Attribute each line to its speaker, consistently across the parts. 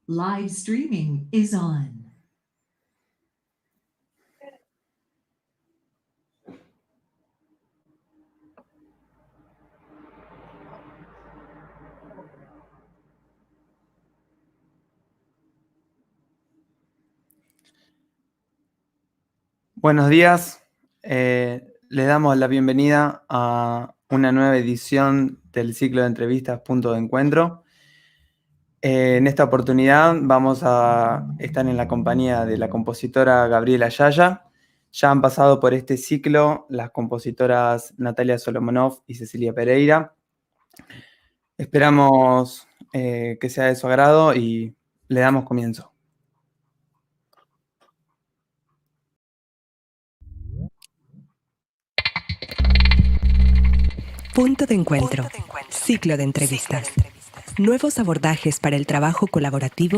Speaker 1: Live streaming is on.
Speaker 2: Buenos días, le damos la bienvenida a una nueva edición del ciclo de entrevistas Punto de Encuentro. En esta oportunidad vamos a estar en la compañía de la compositora Gabriela Yaya. Ya han pasado por este ciclo las compositoras Natalia Solomonov y Cecilia Pereira. Esperamos que sea de su agrado y le damos comienzo.
Speaker 3: Punto de encuentro. Ciclo de entrevistas. Nuevos abordajes para el trabajo colaborativo.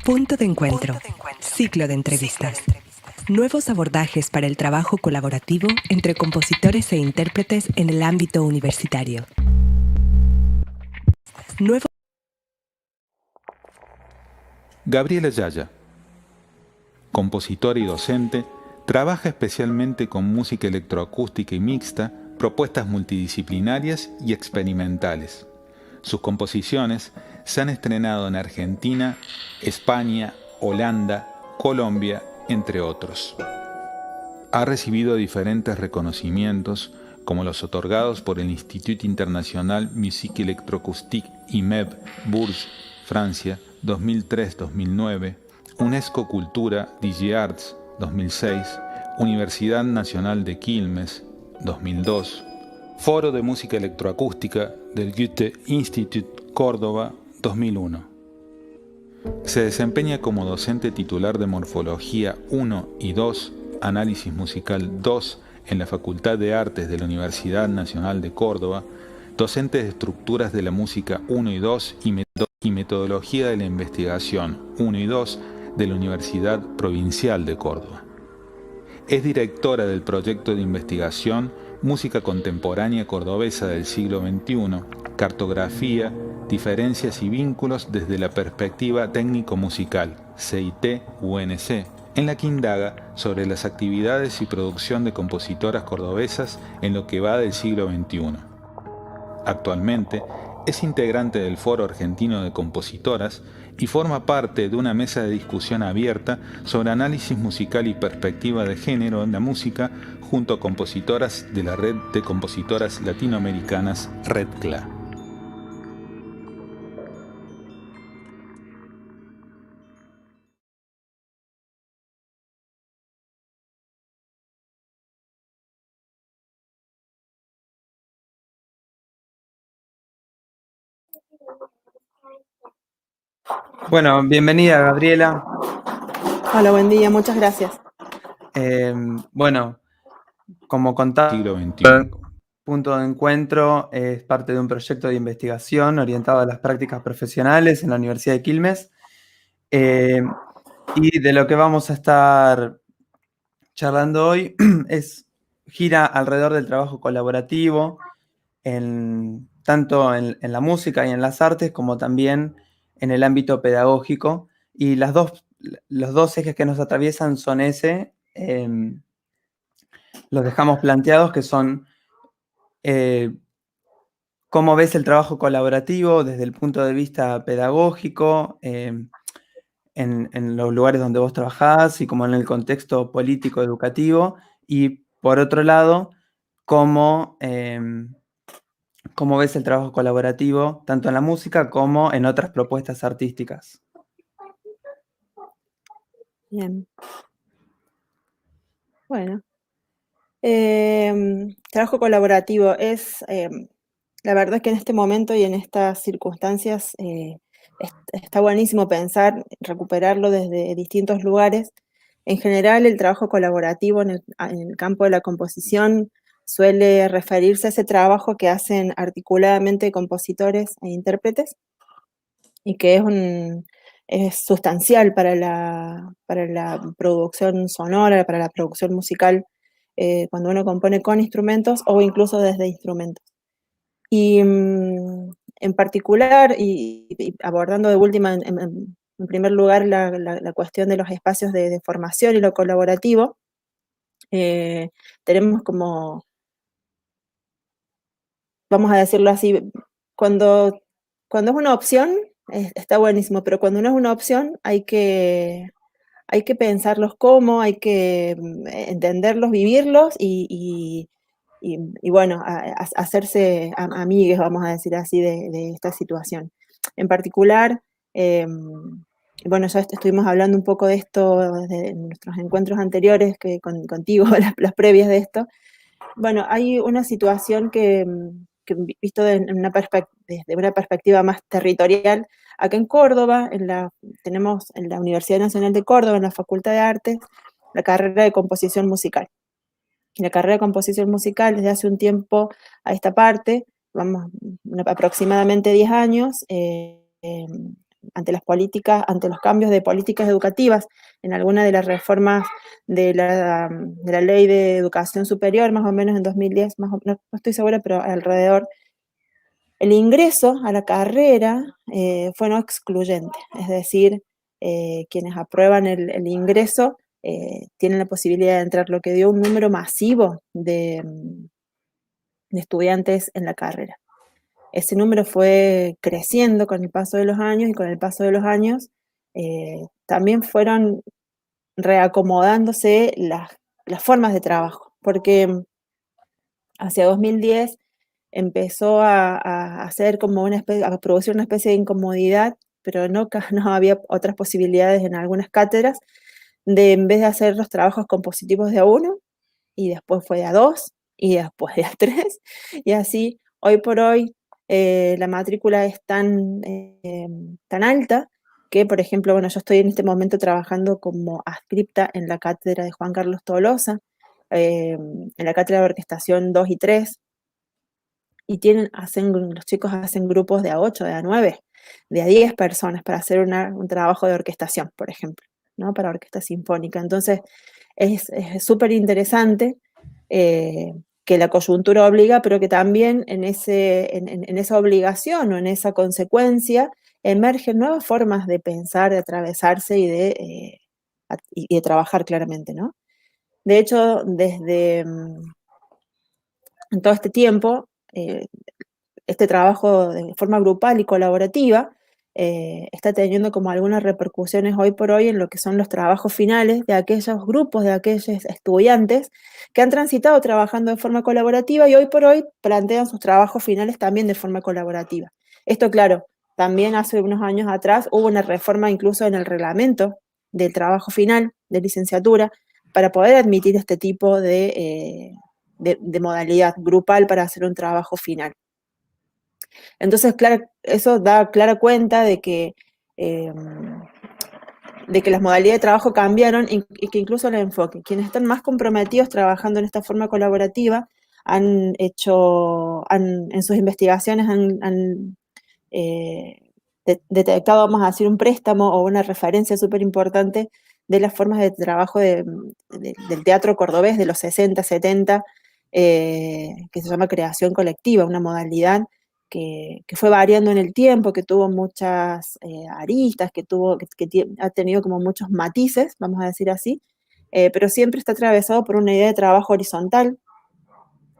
Speaker 3: Punto de encuentro. Ciclo de entrevistas. Nuevos abordajes para el trabajo colaborativo entre compositores e intérpretes en el ámbito universitario.
Speaker 4: Gabriela Yaya, compositora y docente, trabaja especialmente con música electroacústica y mixta, propuestas multidisciplinarias y experimentales. Sus composiciones se han estrenado en Argentina, España, Holanda, Colombia, entre otros. Ha recibido diferentes reconocimientos, como los otorgados por el Institut International Musique Electroacoustique IMEB, Bourges, Francia, 2003-2009, UNESCO Cultura DigiArts, 2006, Universidad Nacional de Quilmes, 2002, Foro de Música Electroacústica del Goethe Institut Córdoba, 2001. Se desempeña como docente titular de Morfología 1 y 2, Análisis Musical 2 en la Facultad de Artes de la Universidad Nacional de Córdoba, docente de Estructuras de la Música 1 y 2 y Metodología de la Investigación 1 y 2 de la Universidad Provincial de Córdoba. Es directora del proyecto de investigación Música Contemporánea Cordobesa del siglo XXI, Cartografía, Diferencias y Vínculos desde la Perspectiva Técnico-Musical, CIT-UNC, en la que indaga sobre las actividades y producción de compositoras cordobesas en lo que va del siglo XXI. Actualmente es integrante del Foro Argentino de Compositoras y forma parte de una mesa de discusión abierta sobre análisis musical y perspectiva de género en la música junto a compositoras de la Red de Compositoras Latinoamericanas RedCLA.
Speaker 2: Bueno, bienvenida Gabriela.
Speaker 5: Hola, buen día, muchas gracias.
Speaker 2: Bueno, como contaba,
Speaker 4: Siglo XXI.
Speaker 2: Punto de Encuentro es parte de un proyecto de investigación orientado a las prácticas profesionales en la Universidad de Quilmes. Y de lo que vamos a estar charlando hoy gira alrededor del trabajo colaborativo, tanto en la música y en las artes, como también en el ámbito pedagógico. Y los dos ejes que nos atraviesan son los dejamos planteados, que son cómo ves el trabajo colaborativo desde el punto de vista pedagógico, en los lugares donde vos trabajás y como en el contexto político educativo, y por otro lado, cómo ves el trabajo colaborativo tanto en la música como en otras propuestas artísticas.
Speaker 5: Bien. Bueno. Trabajo colaborativo es, la verdad es que en este momento y en estas circunstancias está buenísimo pensar, recuperarlo desde distintos lugares. En general, el trabajo colaborativo en el campo de la composición suele referirse a ese trabajo que hacen articuladamente compositores e intérpretes y que es sustancial para la producción sonora, para la producción musical, cuando uno compone con instrumentos o incluso desde instrumentos. Y En particular, y abordando de última, en primer lugar, la cuestión de los espacios de formación y lo colaborativo, tenemos como, vamos a decirlo así, cuando es una opción, está buenísimo, pero cuando no es una opción, hay que pensarlos cómo, hay que entenderlos, vivirlos y bueno, hacerse amigues, vamos a decir así, de esta situación. En particular, bueno, ya estuvimos hablando un poco de esto desde nuestros encuentros anteriores contigo, las previas de esto. Bueno, hay una situación que visto desde una perspectiva más territorial, acá en Córdoba, tenemos en la Universidad Nacional de Córdoba, en la Facultad de Artes, la carrera de composición musical. Y la carrera de composición musical desde hace un tiempo a esta parte, vamos, aproximadamente 10 años, ante los cambios de políticas educativas, en alguna de las reformas de la Ley de Educación Superior, más o menos en 2010, no estoy segura, pero alrededor, el ingreso a la carrera fue no excluyente, es decir, quienes aprueban el ingreso tienen la posibilidad de entrar, lo que dio un número masivo de estudiantes en la carrera. Ese número fue creciendo con el paso de los años y con el paso de los años también fueron reacomodándose las formas de trabajo, porque hacia 2010 empezó a hacer como a producir una especie de incomodidad, pero no había otras posibilidades en algunas cátedras, de en vez de hacer los trabajos compositivos de a uno, y después fue de a dos, y después de a tres, y así, hoy por hoy, la matrícula es tan alta que, por ejemplo, bueno, yo estoy en este momento trabajando como adscripta en la cátedra de Juan Carlos Tolosa, en la cátedra de orquestación 2 y 3, y los chicos hacen grupos de a 8, de a 9, de a 10 personas para hacer un trabajo de orquestación, por ejemplo, ¿no? Para orquesta sinfónica. Entonces, es súper interesante que la coyuntura obliga, pero que también en esa obligación o en esa consecuencia emergen nuevas formas de pensar, de atravesarse y de trabajar claramente, ¿no? De hecho, desde en todo este tiempo, este trabajo de forma grupal y colaborativa está teniendo como algunas repercusiones hoy por hoy en lo que son los trabajos finales de aquellos grupos, de aquellos estudiantes que han transitado trabajando de forma colaborativa y hoy por hoy plantean sus trabajos finales también de forma colaborativa. Esto, claro, también hace unos años atrás hubo una reforma incluso en el reglamento del trabajo final de licenciatura para poder admitir este tipo de modalidad grupal para hacer un trabajo final. Entonces, claro, eso da clara cuenta de que las modalidades de trabajo cambiaron y que incluso el enfoque. Quienes están más comprometidos trabajando en esta forma colaborativa en sus investigaciones han detectado, vamos a decir, un préstamo o una referencia súper importante de las formas de trabajo del teatro cordobés de los 60, 70, que se llama creación colectiva, una modalidad que fue variando en el tiempo, que tuvo muchas aristas, que ha tenido como muchos matices, vamos a decir así, pero siempre está atravesado por una idea de trabajo horizontal.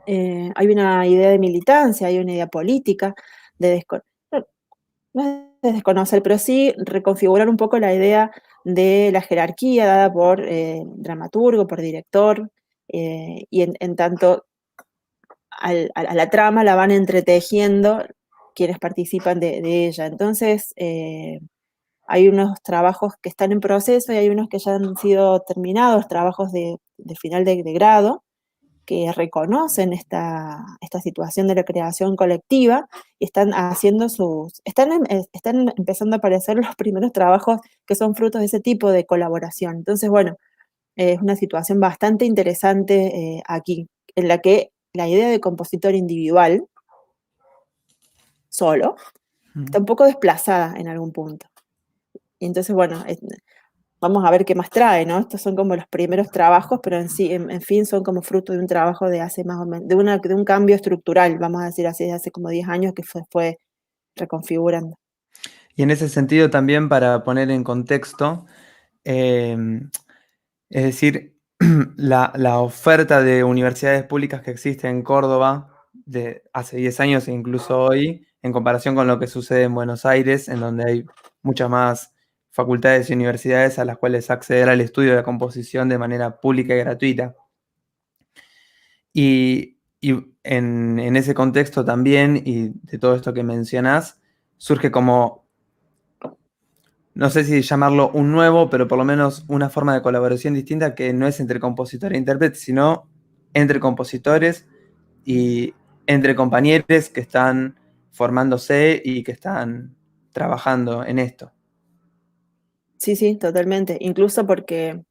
Speaker 5: Hay una idea de militancia, hay una idea política, no es de desconocer, pero sí reconfigurar un poco la idea de la jerarquía dada por dramaturgo, por director, y en tanto a la trama la van entretejiendo quienes participan de ella. Entonces, hay unos trabajos que están en proceso y hay unos que ya han sido terminados, trabajos de final de grado, que reconocen esta situación de la creación colectiva y están están empezando a aparecer los primeros trabajos que son frutos de ese tipo de colaboración. Entonces, bueno, es una situación bastante interesante aquí, en la que la idea de compositor individual, solo, está un poco desplazada en algún punto. Y entonces, bueno, vamos a ver qué más trae, ¿no? Estos son como los primeros trabajos, pero en fin, son como fruto de un trabajo de hace más o menos, de un cambio estructural, vamos a decir así, de hace como 10 años, que fue reconfigurando.
Speaker 2: Y en ese sentido también para poner en contexto, es decir, la oferta de universidades públicas que existe en Córdoba de hace 10 años e incluso hoy, en comparación con lo que sucede en Buenos Aires, en donde hay muchas más facultades y universidades a las cuales acceder al estudio de la composición de manera pública y gratuita. Y en ese contexto también, y de todo esto que mencionás, surge como, no sé si llamarlo un nuevo, pero por lo menos una forma de colaboración distinta que no es entre compositor e intérprete, sino entre compositores y entre compañeros que están formándose y que están trabajando en esto.
Speaker 5: Sí, sí, totalmente. Incluso porque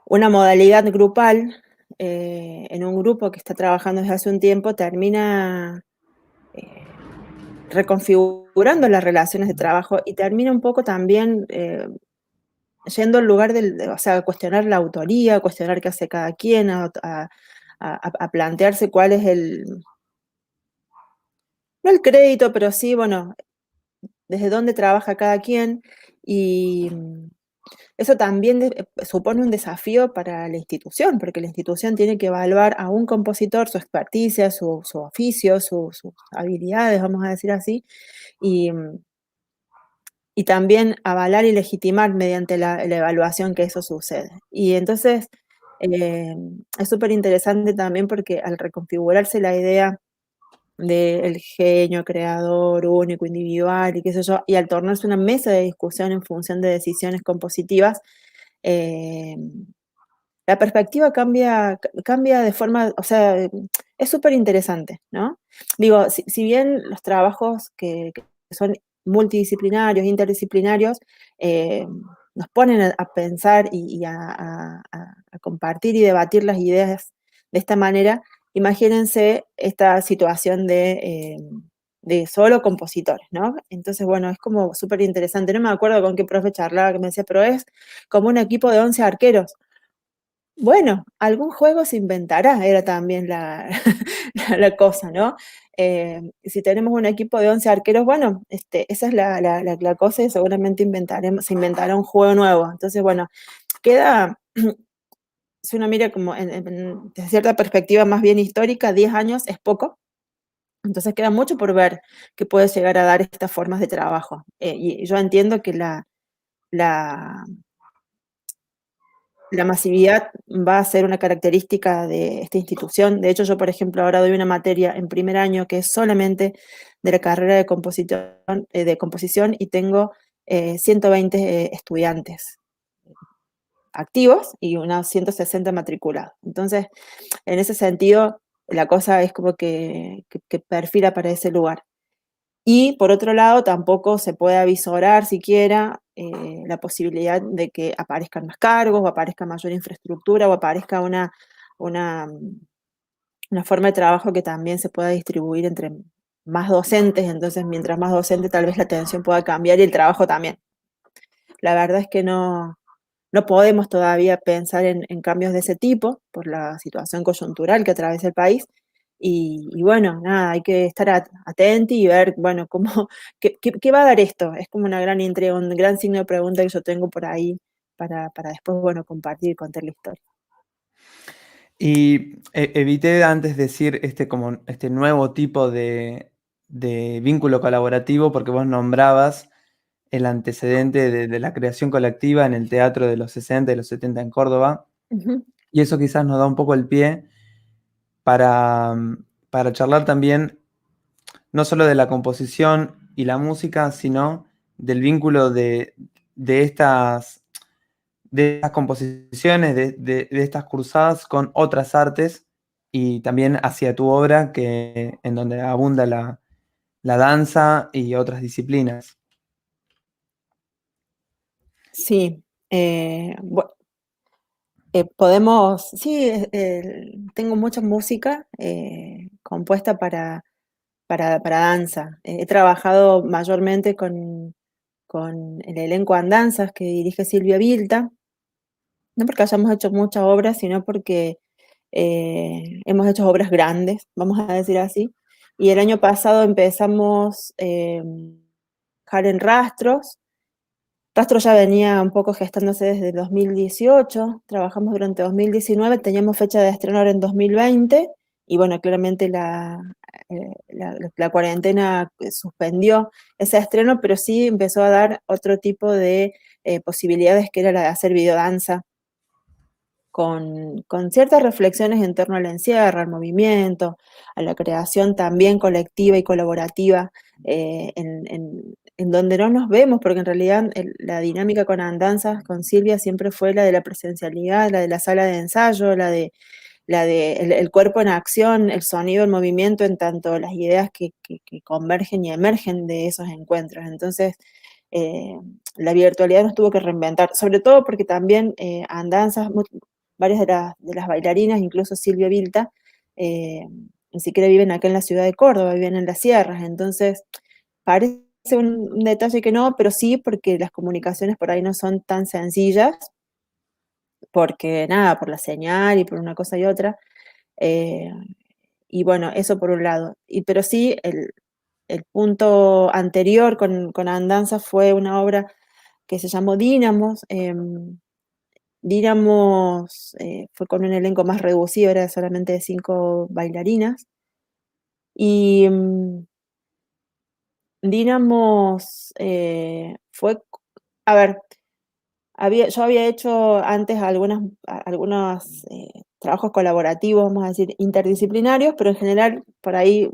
Speaker 5: una modalidad grupal en un grupo que está trabajando desde hace un tiempo termina reconfigurando las relaciones de trabajo y termina un poco también yendo al lugar o sea, cuestionar la autoría, cuestionar qué hace cada quien, a plantearse cuál es no el crédito, pero sí, bueno, desde dónde trabaja cada quien. Y eso también supone un desafío para la institución, porque la institución tiene que evaluar a un compositor, su experticia, su oficio, sus habilidades, vamos a decir así, y, y también avalar y legitimar mediante la evaluación que eso sucede. Y entonces es súper interesante también porque al reconfigurarse la idea del genio, creador, único, individual y qué sé yo, y al tornarse una mesa de discusión en función de decisiones compositivas, eh, la perspectiva cambia de forma, o sea, es súper interesante, ¿no? Digo, si bien los trabajos que son multidisciplinarios, interdisciplinarios, nos ponen a pensar y a compartir y debatir las ideas de esta manera, imagínense esta situación de solo compositores, ¿no? Entonces, bueno, es como súper interesante. No me acuerdo con qué profe charlaba que me decía, pero es como un equipo de 11 arqueros. Bueno, algún juego se inventará, era también la cosa, ¿no? Si tenemos un equipo de 11 arqueros, bueno, esa es la cosa y seguramente se inventará un juego nuevo. Entonces, bueno, queda, si uno mira como desde cierta perspectiva más bien histórica, 10 años es poco. Entonces queda mucho por ver qué puede llegar a dar estas formas de trabajo. Y yo entiendo que la masividad va a ser una característica de esta institución. De hecho, yo, por ejemplo, ahora doy una materia en primer año que es solamente de la carrera de composición y tengo 120 estudiantes activos y unos 160 matriculados. Entonces, en ese sentido, la cosa es como que perfila para ese lugar. Y por otro lado, tampoco se puede avisorar siquiera la posibilidad de que aparezcan más cargos, o aparezca mayor infraestructura, o aparezca una forma de trabajo que también se pueda distribuir entre más docentes. Entonces, mientras más docentes, tal vez la atención pueda cambiar y el trabajo también. La verdad es que no podemos todavía pensar en cambios de ese tipo por la situación coyuntural que atraviesa el país. Y bueno, nada, hay que estar atentos y ver, bueno, qué va a dar esto. Es como una gran intriga, un gran signo de pregunta que yo tengo por ahí para después, bueno, compartir y contar la historia.
Speaker 2: Y evité antes decir como este nuevo tipo de vínculo colaborativo porque vos nombrabas el antecedente de la creación colectiva en el teatro de los 60 y los 70 en Córdoba.
Speaker 5: Ujú.
Speaker 2: Y eso quizás nos da un poco el pie para charlar también no solo de la composición y la música, sino del vínculo de estas composiciones, de estas cruzadas con otras artes y también hacia tu obra, en donde abunda la danza y otras disciplinas.
Speaker 5: Sí, podemos, sí, tengo mucha música compuesta para danza. He trabajado mayormente con el elenco Andanzas que dirige Silvia Vilta, no porque hayamos hecho muchas obras, sino porque hemos hecho obras grandes, vamos a decir así, Y el año pasado empezamos Haren Rastros. Rastros ya venía un poco gestándose desde 2018, trabajamos durante 2019, teníamos fecha de estreno ahora en 2020, y bueno, claramente la cuarentena suspendió ese estreno, pero sí empezó a dar otro tipo de posibilidades, que era la de hacer videodanza, con ciertas reflexiones en torno al encierro, al movimiento, a la creación también colectiva y colaborativa, en donde no nos vemos, porque en realidad la dinámica con Andanzas, con Silvia, siempre fue la de la presencialidad, la de la sala de ensayo, la de el cuerpo en acción, el sonido, el movimiento, en tanto las ideas que convergen y emergen de esos encuentros. Entonces, la virtualidad nos tuvo que reinventar, sobre todo porque también Andanzas, varias de las bailarinas, incluso Silvia Vilta, ni siquiera viven acá en la ciudad de Córdoba, viven en las sierras. Entonces, parece un detalle que no, pero sí, porque las comunicaciones por ahí no son tan sencillas, porque nada, por la señal y por una cosa y otra. eh, y bueno, eso por un lado. Pero sí, el punto anterior con Andanza fue una obra que se llamó Dínamos. Dínamos fue con un elenco más reducido, era solamente de 5 bailarinas. Y Dínamos fue, a ver, yo había hecho antes algunos trabajos colaborativos, vamos a decir, interdisciplinarios, pero en general por ahí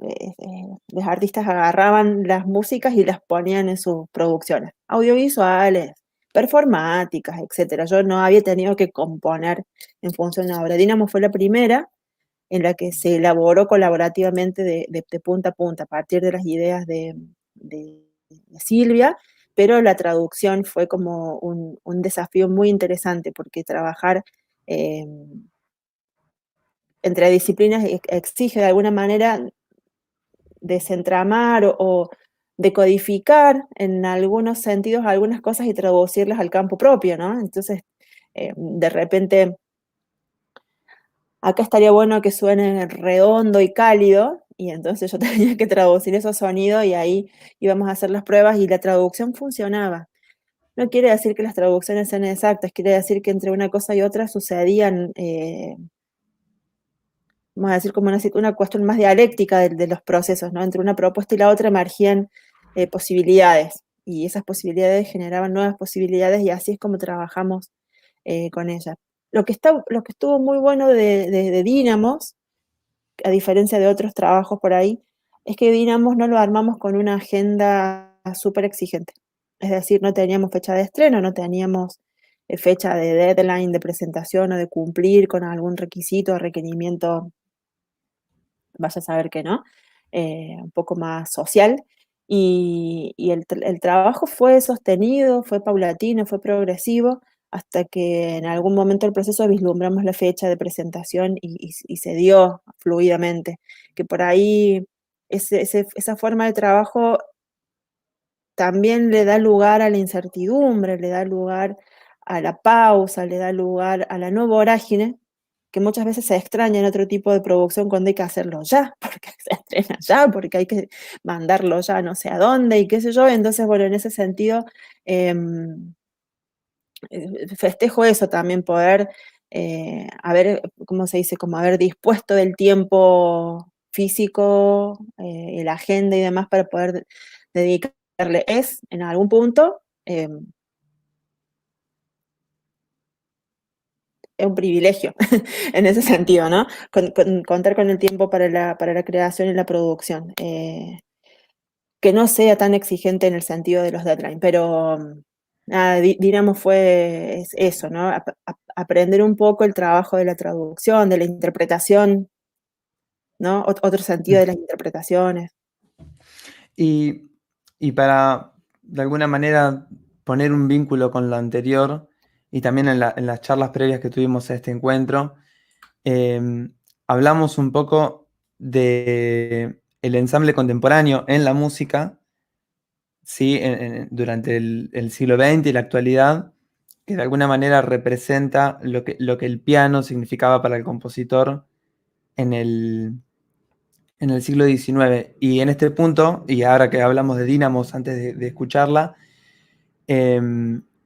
Speaker 5: los artistas agarraban las músicas y las ponían en sus producciones, audiovisuales, performáticas, etcétera. Yo no había tenido que componer en función de una obra. Dínamo fue la primera en la que se elaboró colaborativamente de punta a punta, a partir de las ideas de Silvia, pero la traducción fue como un desafío muy interesante, porque trabajar entre disciplinas exige de alguna manera desentramar o decodificar en algunos sentidos algunas cosas y traducirlas al campo propio, ¿no? Entonces, de repente, acá estaría bueno que suene redondo y cálido, y entonces yo tenía que traducir esos sonidos, y ahí íbamos a hacer las pruebas y la traducción funcionaba. No quiere decir que las traducciones sean exactas, quiere decir que entre una cosa y otra sucedían, vamos a decir, como una cuestión más dialéctica de los procesos, ¿no? Entre una propuesta y la otra emergían posibilidades, y esas posibilidades generaban nuevas posibilidades, y así es como trabajamos con ella. Lo que estuvo muy bueno de Dínamos, a diferencia de otros trabajos por ahí, es que Dínamos no lo armamos con una agenda súper exigente. Es decir, no teníamos fecha de estreno, no teníamos fecha de deadline, de presentación o de cumplir con algún requisito o requerimiento, vaya a saber que no, un poco más social. Y el trabajo fue sostenido, fue paulatino, fue progresivo, hasta que en algún momento del proceso vislumbramos la fecha de presentación y se dio fluidamente. Que por ahí esa forma de trabajo también le da lugar a la incertidumbre, le da lugar a la pausa, le da lugar a la no vorágine, que muchas veces se extraña en otro tipo de producción cuando hay que hacerlo ya, porque se estrena ya, porque hay que mandarlo ya no sé a dónde y qué sé yo. Entonces, bueno, en ese sentido, festejo eso también, poder haber, ¿cómo se dice? Como haber dispuesto del tiempo físico, la agenda y demás, para poder dedicarle. Es, en algún punto, es un privilegio en ese sentido, ¿no? Contar con el tiempo para la creación y la producción. Que no sea tan exigente en el sentido de los deadlines, pero nada, Dinamo es eso, ¿no? Aprender un poco el trabajo de la traducción, de la interpretación, ¿no? Otro sentido de las interpretaciones.
Speaker 2: Y para, de alguna manera, poner un vínculo con lo anterior, y también en las charlas previas que tuvimos a este encuentro, hablamos un poco de el ensamble contemporáneo en la música, ¿sí? Durante el siglo XX y la actualidad, que de alguna manera representa lo que el piano significaba para el compositor en en el siglo XIX. Y en este punto, y ahora que hablamos de dínamos antes de escucharla,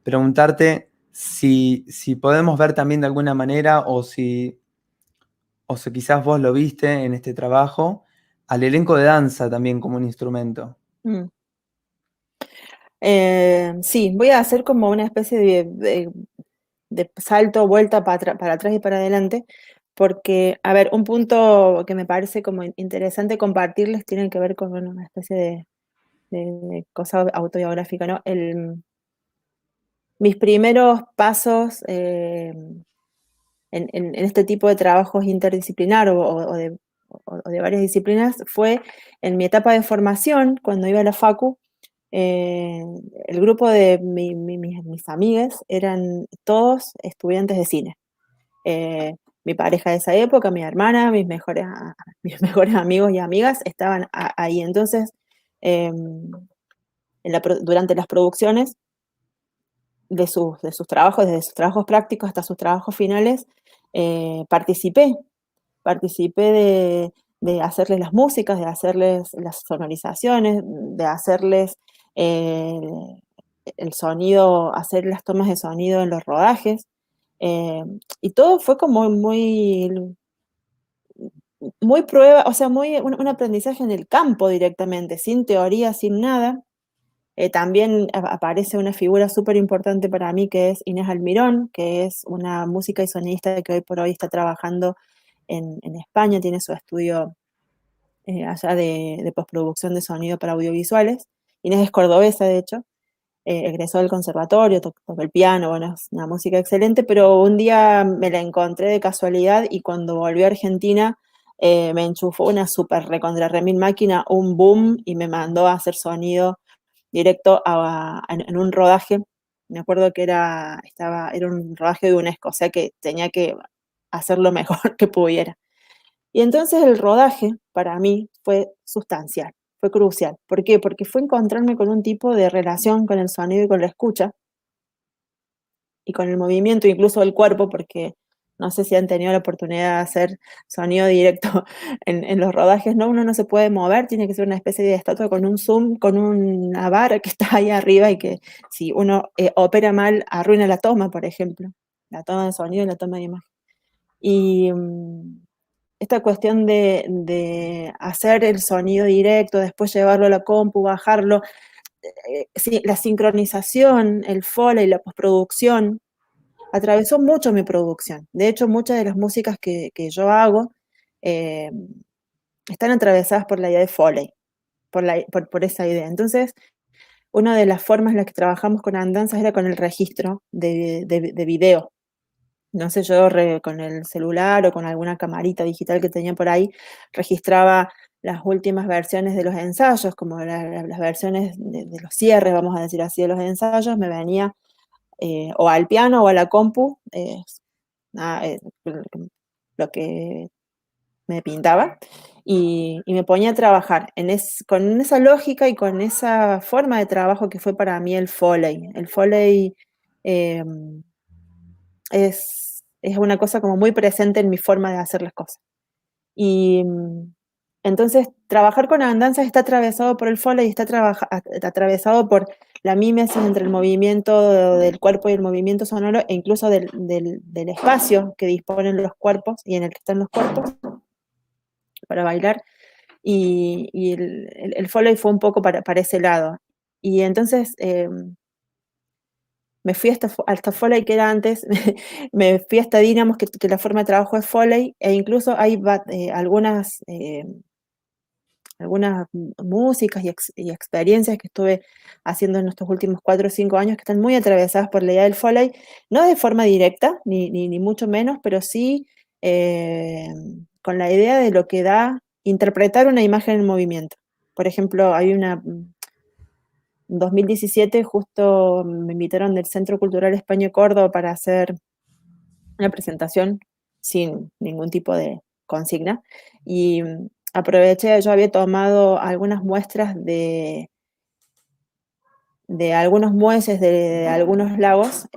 Speaker 2: preguntarte si podemos ver también de alguna manera o si quizás vos lo viste en este trabajo, al elenco de danza también como un instrumento.
Speaker 5: Mm. Sí, voy a hacer como una especie de salto, vuelta para atrás y para adelante, porque, a ver, un punto que me parece como interesante compartirles tiene que ver con bueno, una especie de cosa autobiográfica, ¿no? Mis primeros pasos en este tipo de trabajos interdisciplinar o de varias disciplinas fue en mi etapa de formación, cuando iba a la facu. El grupo de mis amigas eran todos estudiantes de cine. Mi pareja de esa época, mi hermana, mis mejores amigos y amigas estaban ahí. Entonces, durante las producciones de sus trabajos, desde sus trabajos prácticos hasta sus trabajos finales, participé de hacerles las músicas, de hacerles las sonorizaciones, de hacerles el sonido, hacer las tomas de sonido en los rodajes. Y todo fue como muy prueba, o sea, muy un aprendizaje en el campo directamente, sin teoría, sin nada. También aparece una figura súper importante para mí que es Inés Almirón, que es una música y sonidista que hoy por hoy está trabajando en España, tiene su estudio allá de postproducción de sonido para audiovisuales. Inés es cordobesa, de hecho, egresó del conservatorio, tocó el piano, bueno, es una música excelente, pero un día me la encontré de casualidad y cuando volví a Argentina me enchufó una super recontra remil máquina, un boom, y me mandó a hacer sonido directo en un rodaje. Me acuerdo que era un rodaje de UNESCO, o sea que tenía que hacer lo mejor que pudiera. Y entonces el rodaje para mí fue sustancial, fue crucial. ¿Por qué? Porque fue encontrarme con un tipo de relación con el sonido y con la escucha y con el movimiento, incluso del cuerpo, porque no sé si han tenido la oportunidad de hacer sonido directo en los rodajes, ¿no? Uno no se puede mover, tiene que ser una especie de estatua con un zoom, con una vara que está ahí arriba y que si uno opera mal, arruina la toma, por ejemplo, la toma de sonido y la toma de imagen. Y esta cuestión de hacer el sonido directo, después llevarlo a la compu, bajarlo, sí, la sincronización, el foley, la postproducción, atravesó mucho mi producción. De hecho, muchas de las músicas que yo hago están atravesadas por la idea de foley, por esa idea. Entonces, una de las formas en las que trabajamos con Andanzas era con el registro de video. No sé, yo con el celular o con alguna camarita digital que tenía por ahí, registraba las últimas versiones de los ensayos, como las versiones de los cierres, vamos a decir así, de los ensayos, me venía o al piano o a la compu, lo que me pintaba, y me ponía a trabajar con esa lógica y con esa forma de trabajo que fue para mí el Foley. El Foley eh, es una cosa como muy presente en mi forma de hacer las cosas. Y entonces, trabajar con Andanzas está atravesado por el Foley, está atravesado por la mímesis entre el movimiento del cuerpo y el movimiento sonoro, e incluso del espacio que disponen los cuerpos y en el que están los cuerpos para bailar. Y el Foley fue un poco para ese lado. Y entonces me fui hasta Foley, que era antes, me fui hasta Dynamos, que la forma de trabajo es Foley, e incluso hay algunas músicas y experiencias que estuve haciendo en estos últimos 4 o 5 años que están muy atravesadas por la idea del Foley, no de forma directa, ni mucho menos, pero sí con la idea de lo que da interpretar una imagen en movimiento. Por ejemplo, en 2017 justo me invitaron del Centro Cultural España Córdoba para hacer una presentación sin ningún tipo de consigna, y aproveché, yo había tomado algunas muestras de algunos muelles de algunos lagos.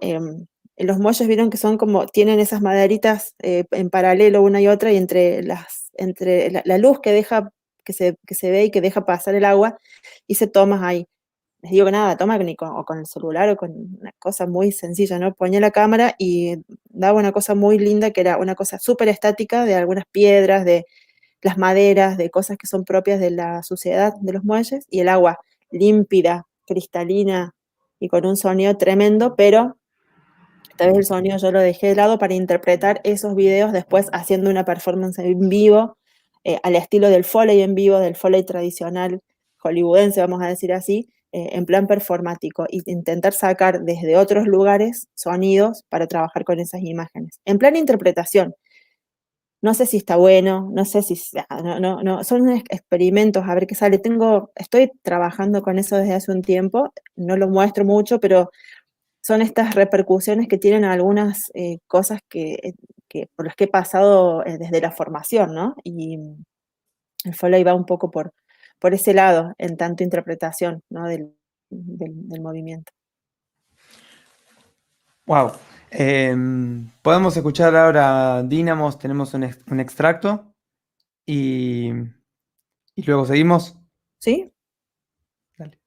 Speaker 5: Los muelles vieron que son como, tienen esas maderitas en paralelo una y otra, y entre la luz que deja que se ve y que deja pasar el agua y se toma ahí. Les digo que nada, toma o con el celular o con una cosa muy sencilla, ¿no? Ponía la cámara y daba una cosa muy linda, que era una cosa súper estática de algunas piedras, de las maderas, de cosas que son propias de la suciedad de los muelles, y el agua límpida, cristalina y con un sonido tremendo, pero tal vez el sonido yo lo dejé de lado para interpretar esos videos después haciendo una performance en vivo, al estilo del Foley en vivo, del Foley tradicional hollywoodense, vamos a decir así, en plan performático, y intentar sacar desde otros lugares sonidos para trabajar con esas imágenes. En plan interpretación, no sé si está bueno, no sé si, no, son experimentos, a ver qué sale. Estoy trabajando con eso desde hace un tiempo, no lo muestro mucho, pero son estas repercusiones que tienen algunas cosas por las que he pasado desde la formación, ¿no? Y el Foley va un poco por ese lado, en tanto interpretación, ¿no? Del movimiento.
Speaker 2: Wow. Podemos escuchar ahora Dínamos, tenemos un extracto y, y luego seguimos.
Speaker 5: ¿Sí?
Speaker 2: Dale.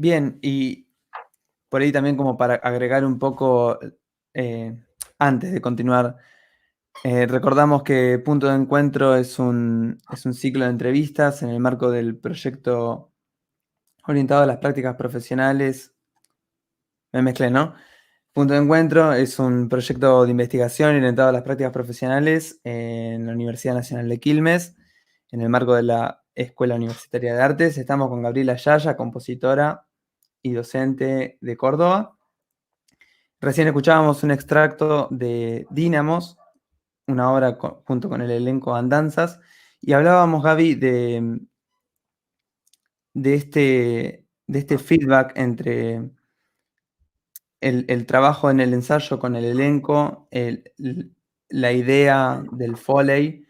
Speaker 2: Bien, y por ahí también como para agregar un poco, antes de continuar, recordamos que Punto de Encuentro es un ciclo de entrevistas en el marco del proyecto orientado a las prácticas profesionales. Me mezclé, ¿no? Punto de Encuentro es un proyecto de investigación orientado a las prácticas profesionales en la Universidad Nacional de Quilmes, en el marco de la Escuela Universitaria de Artes. Estamos con Gabriela Yaya, compositora y docente de Córdoba. Recién escuchábamos un extracto de Dínamos, una obra junto con el elenco Andanzas, y hablábamos, Gaby, de este feedback entre el trabajo en el ensayo con el elenco, la idea del Foley,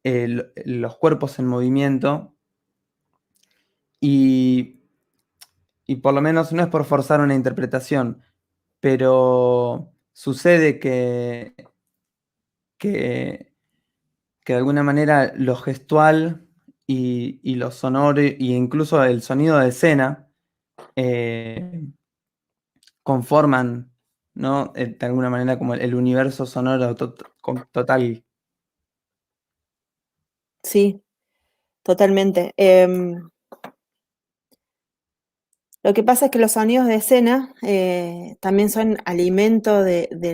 Speaker 2: los cuerpos en movimiento, y por lo menos no es por forzar una interpretación, pero sucede que de alguna manera lo gestual y lo sonoro, e incluso el sonido de escena, conforman, ¿no? De alguna manera como el universo sonoro total.
Speaker 5: Sí, totalmente. Lo que pasa es que los sonidos de escena también son alimento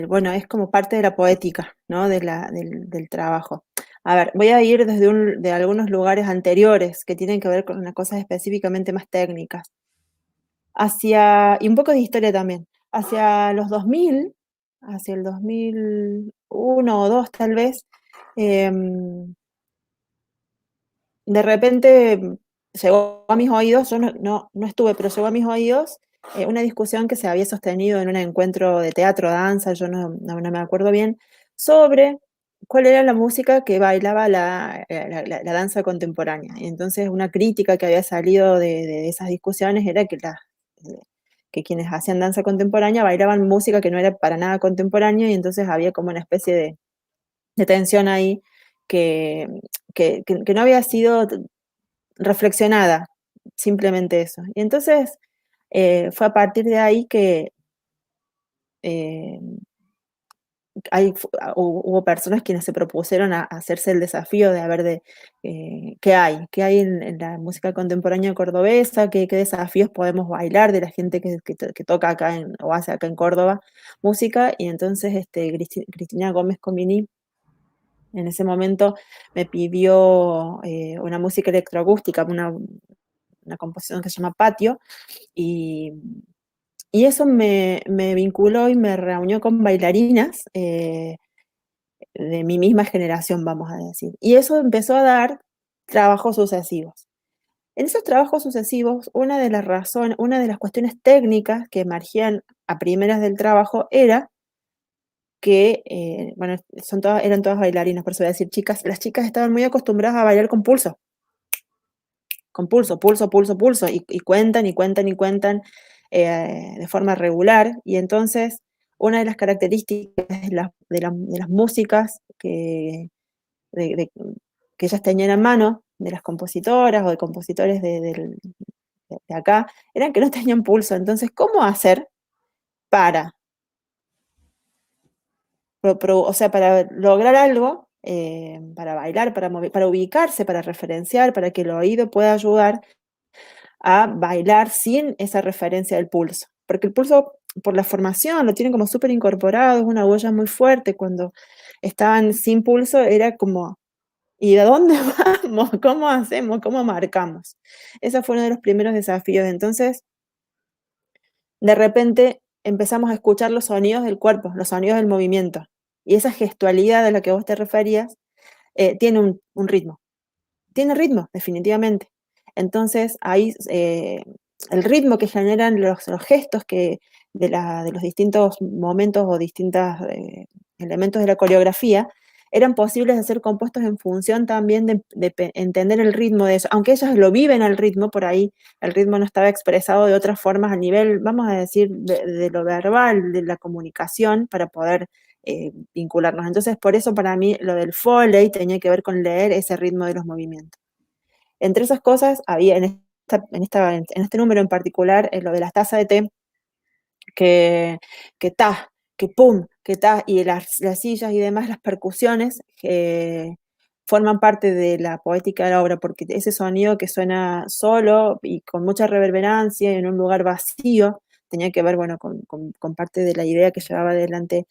Speaker 5: bueno, es como parte de la poética, ¿no? Del trabajo. A ver, voy a ir de algunos lugares anteriores que tienen que ver con unas cosas específicamente más técnicas. Y un poco de historia también. Hacia los 2000, hacia el 2001 o 2 tal vez, de repente llegó a mis oídos, yo no estuve, pero llegó a mis oídos una discusión que se había sostenido en un encuentro de teatro, danza, yo no me acuerdo bien, sobre cuál era la música que bailaba la danza contemporánea. Y entonces una crítica que había salido de esas discusiones era que quienes hacían danza contemporánea bailaban música que no era para nada contemporánea, y entonces había como una especie de tensión ahí que no había sido reflexionada, simplemente eso. Y entonces fue a partir de ahí hubo personas quienes se propusieron a hacerse el desafío de a ver qué hay en la música contemporánea cordobesa, qué desafíos podemos bailar de la gente que toca acá o hace acá en Córdoba música, y entonces Cristina Gómez Comini en ese momento me pidió una música electroacústica, una composición que se llama Patio, y eso me vinculó y me reunió con bailarinas de mi misma generación, vamos a decir. Y eso empezó a dar trabajos sucesivos. En esos trabajos sucesivos, una de las cuestiones técnicas que emergían a primeras del trabajo era que, bueno, eran todas bailarinas, por eso voy a decir chicas, las chicas estaban muy acostumbradas a bailar con pulso, pulso, pulso, y cuentan, y cuentan, y cuentan de forma regular, y entonces una de las características de las músicas que ellas tenían a mano, de las compositoras o de compositores de acá, eran que no tenían pulso. Entonces, ¿cómo hacer para lograr algo, para bailar, para ubicarse, para referenciar, para que el oído pueda ayudar a bailar sin esa referencia del pulso? Porque el pulso, por la formación, lo tienen como súper incorporado, es una huella muy fuerte. Cuando estaban sin pulso era como, ¿y de dónde vamos? ¿Cómo hacemos? ¿Cómo marcamos? Ese fue uno de los primeros desafíos. Entonces, de repente empezamos a escuchar los sonidos del cuerpo, los sonidos del movimiento. Y esa gestualidad a la que vos te referías tiene un ritmo. Tiene ritmo, definitivamente. Entonces, ahí el ritmo que generan los gestos de los distintos momentos o distintos elementos de la coreografía eran posibles de ser compuestos en función también de entender el ritmo de eso. Aunque ellas lo viven al ritmo, por ahí el ritmo no estaba expresado de otras formas a nivel, vamos a decir, de lo verbal, de la comunicación, para poder vincularnos. Entonces, por eso para mí lo del Foley tenía que ver con leer ese ritmo de los movimientos. Entre esas cosas había en este número en particular lo de las tazas de té, que ta, que pum, que ta, y las sillas y demás, las percusiones, forman parte de la poética de la obra, porque ese sonido que suena solo y con mucha reverberancia en un lugar vacío, tenía que ver, bueno, con parte de la idea que llevaba adelante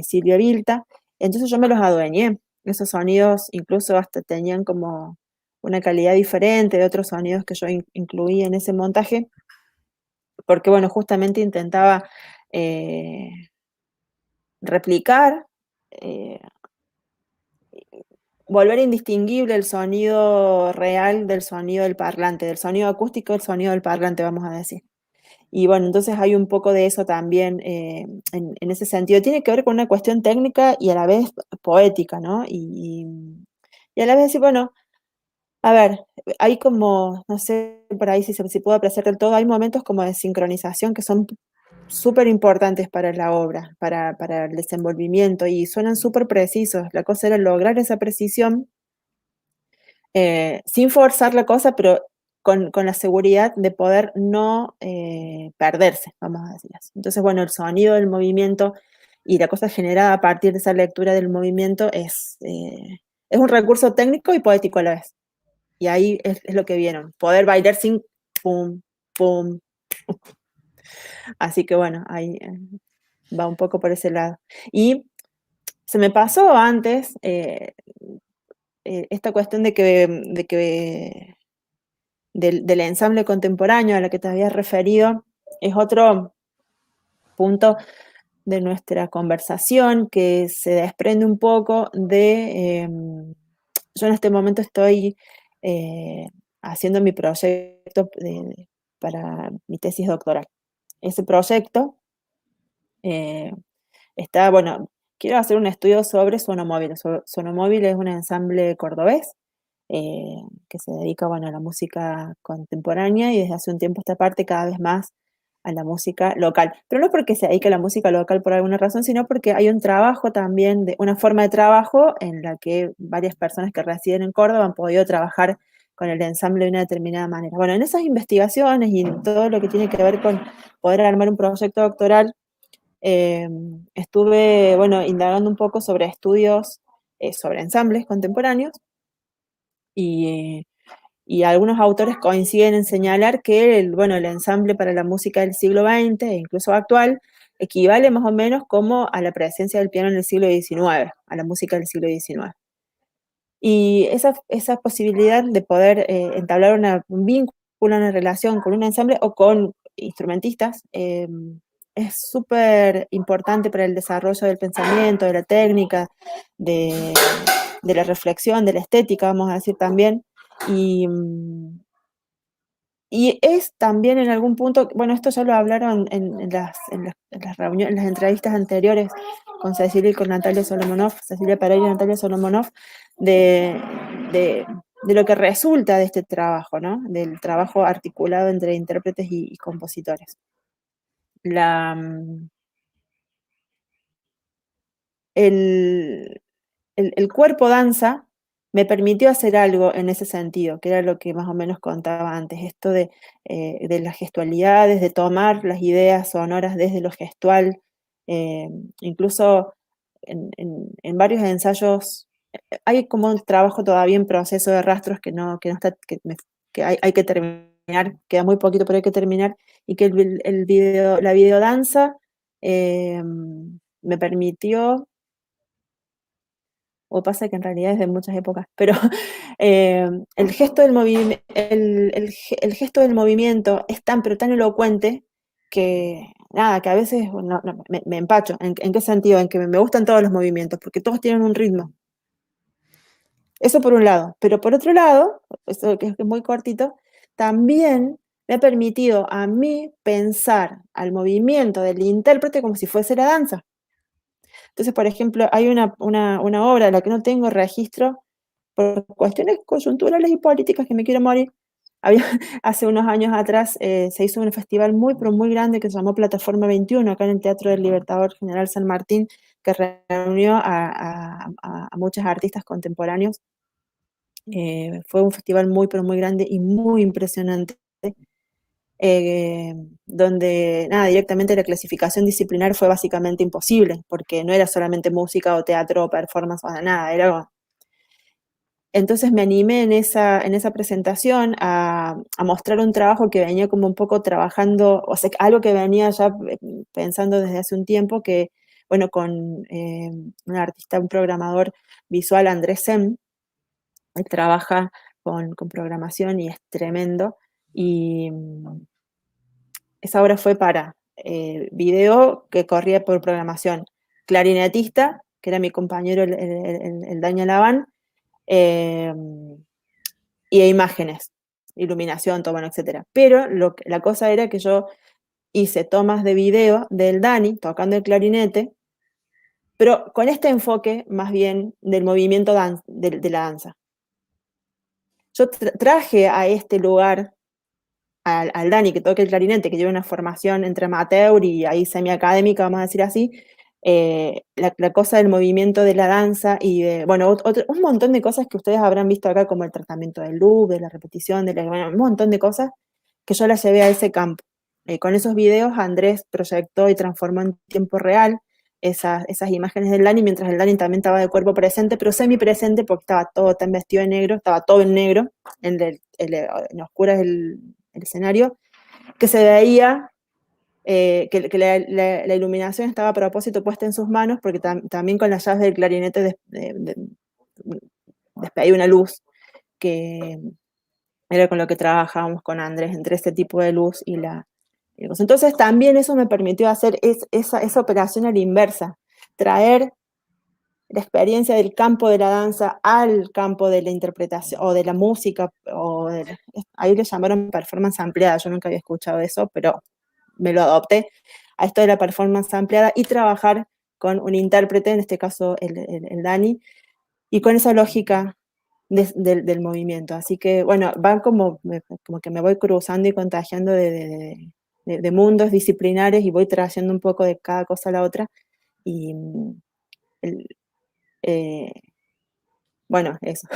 Speaker 5: Silvia Vilta. Entonces yo me los adueñé. Esos sonidos incluso hasta tenían como una calidad diferente de otros sonidos que yo incluí en ese montaje, porque, bueno, justamente intentaba replicar, volver indistinguible el sonido real del sonido del parlante, del sonido acústico del sonido del parlante, vamos a decir. Y bueno, entonces hay un poco de eso también en ese sentido. Tiene que ver con una cuestión técnica y a la vez poética, ¿no? Y a la vez decir, bueno, a ver, hay como, no sé por ahí si puedo apreciar del todo, hay momentos como de sincronización que son súper importantes para la obra, para el desenvolvimiento, y suenan súper precisos. La cosa era lograr esa precisión sin forzar la cosa, pero con la seguridad de poder no perderse, vamos a decir así. Entonces, bueno, el sonido del movimiento y la cosa generada a partir de esa lectura del movimiento es un recurso técnico y poético a la vez. Y ahí es lo que vieron, poder bailar sin pum, pum. Así que bueno, ahí va un poco por ese lado. Y se me pasó antes esta cuestión del ensamble contemporáneo a la que te habías referido, es otro punto de nuestra conversación que se desprende un poco de... yo en este momento estoy haciendo mi proyecto para mi tesis doctoral. Ese proyecto está, bueno, quiero hacer un estudio sobre Sonomóvil. Sonomóvil es un ensamble cordobés que se dedica, bueno, a la música contemporánea y desde hace un tiempo esta parte cada vez más a la música local. Pero no porque se dedique a la música local por alguna razón, sino porque hay un trabajo también, una forma de trabajo en la que varias personas que residen en Córdoba han podido trabajar con el ensamble de una determinada manera. Bueno, en esas investigaciones y en todo lo que tiene que ver con poder armar un proyecto doctoral, estuve, bueno, indagando un poco sobre estudios sobre ensambles contemporáneos y algunos autores coinciden en señalar que el ensamble para la música del siglo XX e incluso actual equivale más o menos como a la presencia del piano en el siglo XIX, a la música del siglo XIX. Y esa posibilidad de poder entablar un vínculo, una relación con un ensamble o con instrumentistas es súper importante para el desarrollo del pensamiento, de la técnica, de la reflexión, de la estética, vamos a decir también. Y es también en algún punto, bueno, esto ya lo hablaron en las reuniones, en las entrevistas anteriores con Cecilia y con Natalia Solomonov, Cecilia Pereira y Natalia Solomonov, de lo que resulta de este trabajo, ¿no? Del trabajo articulado entre intérpretes y compositores. El cuerpo danza me permitió hacer algo en ese sentido, que era lo que más o menos contaba antes, esto de las gestualidades, de tomar las ideas sonoras desde lo gestual, incluso en varios ensayos hay como un trabajo todavía en proceso de rastros que no está, que hay que terminar, queda muy poquito, pero hay que terminar, y que la videodanza me permitió, o pasa que en realidad es de muchas épocas, pero el gesto el gesto del movimiento es pero tan elocuente que nada, que a veces me empacho. ¿En qué sentido? En que me gustan todos los movimientos, porque todos tienen un ritmo. Eso por un lado, pero por otro lado, eso que es muy cortito, también me ha permitido a mí pensar al movimiento del intérprete como si fuese la danza. Entonces, por ejemplo, hay una obra de la que no tengo registro por cuestiones coyunturales y políticas que me quiero morir. Hace unos años atrás se hizo un festival muy, pero muy grande que se llamó Plataforma 21, acá en el Teatro del Libertador General San Martín, que reunió a muchos artistas contemporáneos. Fue un festival muy, pero muy grande y muy impresionante. Donde nada, directamente la clasificación disciplinar fue básicamente imposible, porque no era solamente música o teatro o performance o nada, era. Entonces me animé en esa presentación a mostrar un trabajo que venía como un poco trabajando, o sea, algo que venía ya pensando desde hace un tiempo, que, bueno, con un artista, un programador visual, Andrés Sem, él trabaja con programación y es tremendo, y esa obra fue para video que corría por programación, clarinetista, que era mi compañero el Daniel Laván, y imágenes, iluminación, todo, bueno, etc. Pero la cosa era que yo hice tomas de video del Dani tocando el clarinete, pero con este enfoque más bien del movimiento de la danza. Yo traje a este lugar al Dani que toque el clarinete, que lleva una formación entre amateur y ahí semiacadémica, vamos a decir así, la cosa del movimiento de la danza y de, bueno, un montón de cosas que ustedes habrán visto acá, como el tratamiento del loop, de la repetición, bueno, un montón de cosas que yo las llevé a ese campo. Con esos videos Andrés proyectó y transformó en tiempo real esas imágenes del Dani, mientras el Dani también estaba de cuerpo presente, pero semi-presente porque estaba todo tan vestido de negro, estaba todo en negro, en oscuras el escenario, que se veía que la iluminación estaba a propósito puesta en sus manos, porque también con las llaves del clarinete despedía una luz, que era con lo que trabajábamos con Andrés, entre este tipo de luz y la. Entonces también eso me permitió hacer esa operación a la inversa, traer la experiencia del campo de la danza al campo de la interpretación o de la música, ahí le llamaron performance ampliada, yo nunca había escuchado eso, pero me lo adopté a esto de la performance ampliada y trabajar con un intérprete, en este caso el Dani, y con esa lógica del movimiento. Así que, bueno, van como que me voy cruzando y contagiando de mundos disciplinares y voy trayendo un poco de cada cosa a la otra. Y bueno, eso.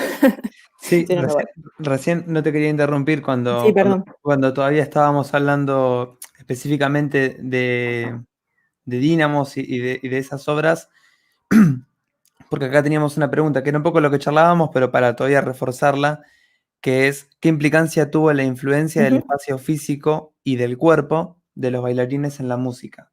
Speaker 2: Sí,
Speaker 5: Sí, no me voy.
Speaker 2: recién no te quería interrumpir
Speaker 5: Sí,
Speaker 2: cuando
Speaker 5: perdón.
Speaker 2: todavía estábamos hablando específicamente de de Dínamos y de esas obras, porque acá teníamos una pregunta que era un poco lo que charlábamos, pero para todavía reforzarla, que es ¿qué implicancia tuvo la influencia del
Speaker 5: Ujú.
Speaker 2: espacio físico y del cuerpo de los bailarines en la música?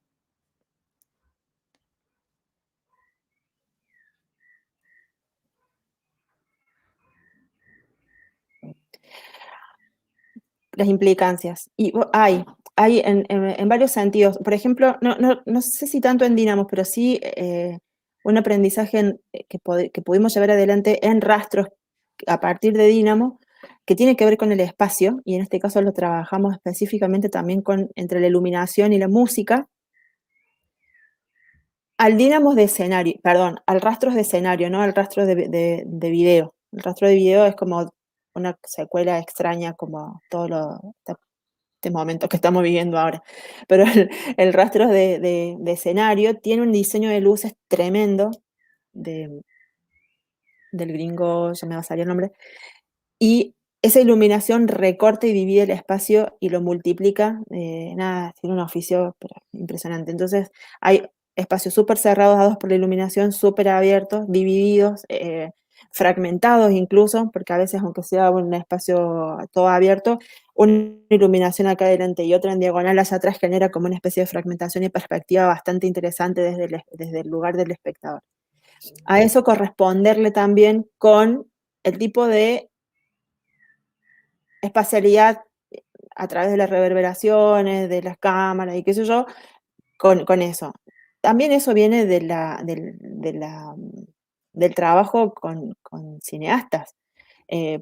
Speaker 5: Las implicancias. Y hay en varios sentidos. Por ejemplo, no sé si tanto en Dínamos, pero sí un aprendizaje que pudimos llevar adelante en rastros a partir de Dínamo, que tiene que ver con el espacio, y en este caso lo trabajamos específicamente también entre la iluminación y la música, al Dínamos de escenario, perdón, al rastros de escenario, no al rastro de video. El rastro de video es como una secuela extraña, como este momento que estamos viviendo ahora. Pero el rastro de escenario tiene un diseño de luces tremendo del gringo, ya me va a salir el nombre, y esa iluminación recorta y divide el espacio y lo multiplica. Nada, tiene un oficio pero impresionante. Entonces, hay espacios súper cerrados dados por la iluminación, súper abiertos, divididos, fragmentados incluso, porque a veces, aunque sea un espacio todo abierto, una iluminación acá adelante y otra en diagonal hacia atrás genera como una especie de fragmentación y perspectiva bastante interesante desde el lugar del espectador. A eso corresponderle también con el tipo de espacialidad a través de las reverberaciones, de las cámaras y qué sé yo, con eso. También eso viene del trabajo con cineastas,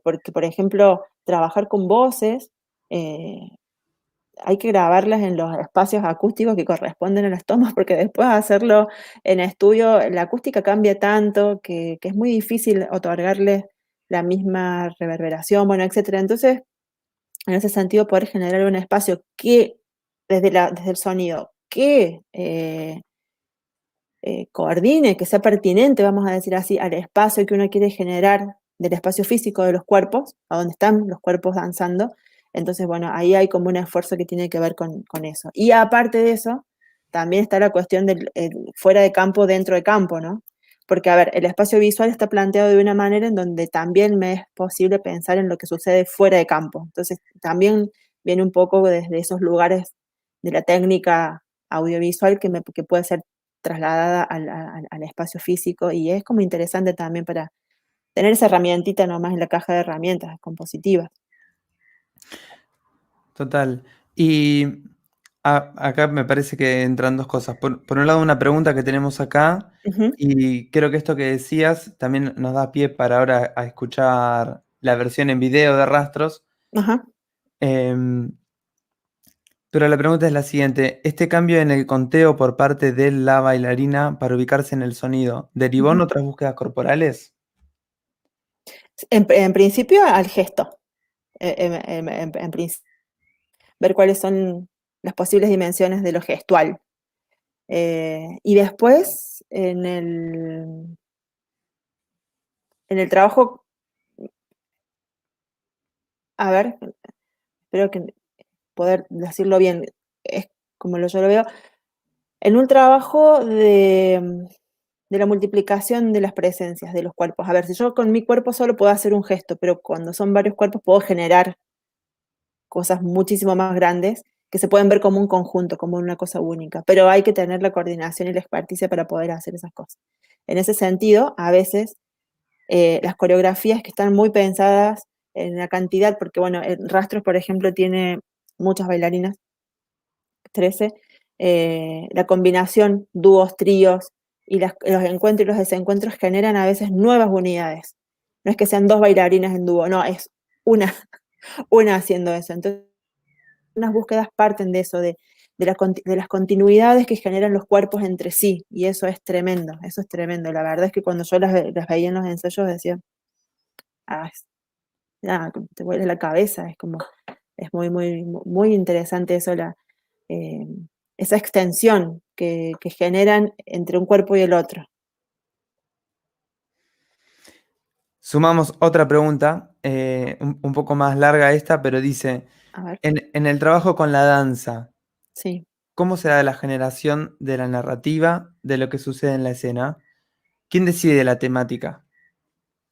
Speaker 5: porque, por ejemplo, trabajar con voces, hay que grabarlas en los espacios acústicos que corresponden a las tomas, porque después hacerlo en estudio, la acústica cambia tanto que es muy difícil otorgarle la misma reverberación, bueno, etcétera. Entonces, en ese sentido, poder generar un espacio que, desde el sonido, que coordine, que sea pertinente, vamos a decir así, al espacio que uno quiere generar del espacio físico de los cuerpos, a donde están los cuerpos danzando. Entonces, bueno, ahí hay como un esfuerzo que tiene que ver con eso. Y aparte de eso, también está la cuestión del fuera de campo, dentro de campo, ¿no? Porque, a ver, el espacio visual está planteado de una manera en donde también me es posible pensar en lo que sucede fuera de campo. Entonces, también viene un poco desde esos lugares de la técnica audiovisual que puede ser trasladada al espacio físico, y es como interesante también para tener esa herramientita nomás en la caja de herramientas compositivas.
Speaker 2: Total. Y acá me parece que entran dos cosas. Por un lado, una pregunta que tenemos acá,
Speaker 5: Ujú.
Speaker 2: y creo que esto que decías también nos da pie para ahora a escuchar la versión en video de Rastros.
Speaker 5: Ajá.
Speaker 2: Em, pero la pregunta es la siguiente: ¿este cambio en el conteo por parte de la bailarina para ubicarse en el sonido derivó en
Speaker 5: Ujú.
Speaker 2: otras búsquedas corporales?
Speaker 5: En principio al gesto, ver cuáles son las posibles dimensiones de lo gestual. Y después en el trabajo, a ver, espero que poder decirlo bien, es como yo lo veo, en un trabajo de la multiplicación de las presencias de los cuerpos. A ver, si yo con mi cuerpo solo puedo hacer un gesto, pero cuando son varios cuerpos puedo generar cosas muchísimo más grandes que se pueden ver como un conjunto, como una cosa única, pero hay que tener la coordinación y la experticia para poder hacer esas cosas. En ese sentido, a veces las coreografías que están muy pensadas en la cantidad, porque bueno, el Rastros, por ejemplo, tiene muchas bailarinas, 13, la combinación, dúos, tríos, y los encuentros y los desencuentros generan a veces nuevas unidades. No es que sean dos bailarinas en dúo, no, es una, una haciendo eso. Entonces, unas búsquedas parten de eso, de las continuidades que generan los cuerpos entre sí, y eso es tremendo, eso es tremendo. La verdad es que cuando yo las veía en los ensayos decía, ah, nada, te vuelve la cabeza, es como, es muy interesante eso, eh, esa extensión que generan entre un cuerpo y el otro.
Speaker 2: Sumamos otra pregunta, un poco más larga esta, pero dice,
Speaker 5: A ver,
Speaker 2: en el trabajo con la danza,
Speaker 5: sí.
Speaker 2: ¿cómo se da la generación de la narrativa de lo que sucede en la escena? ¿Quién decide la temática?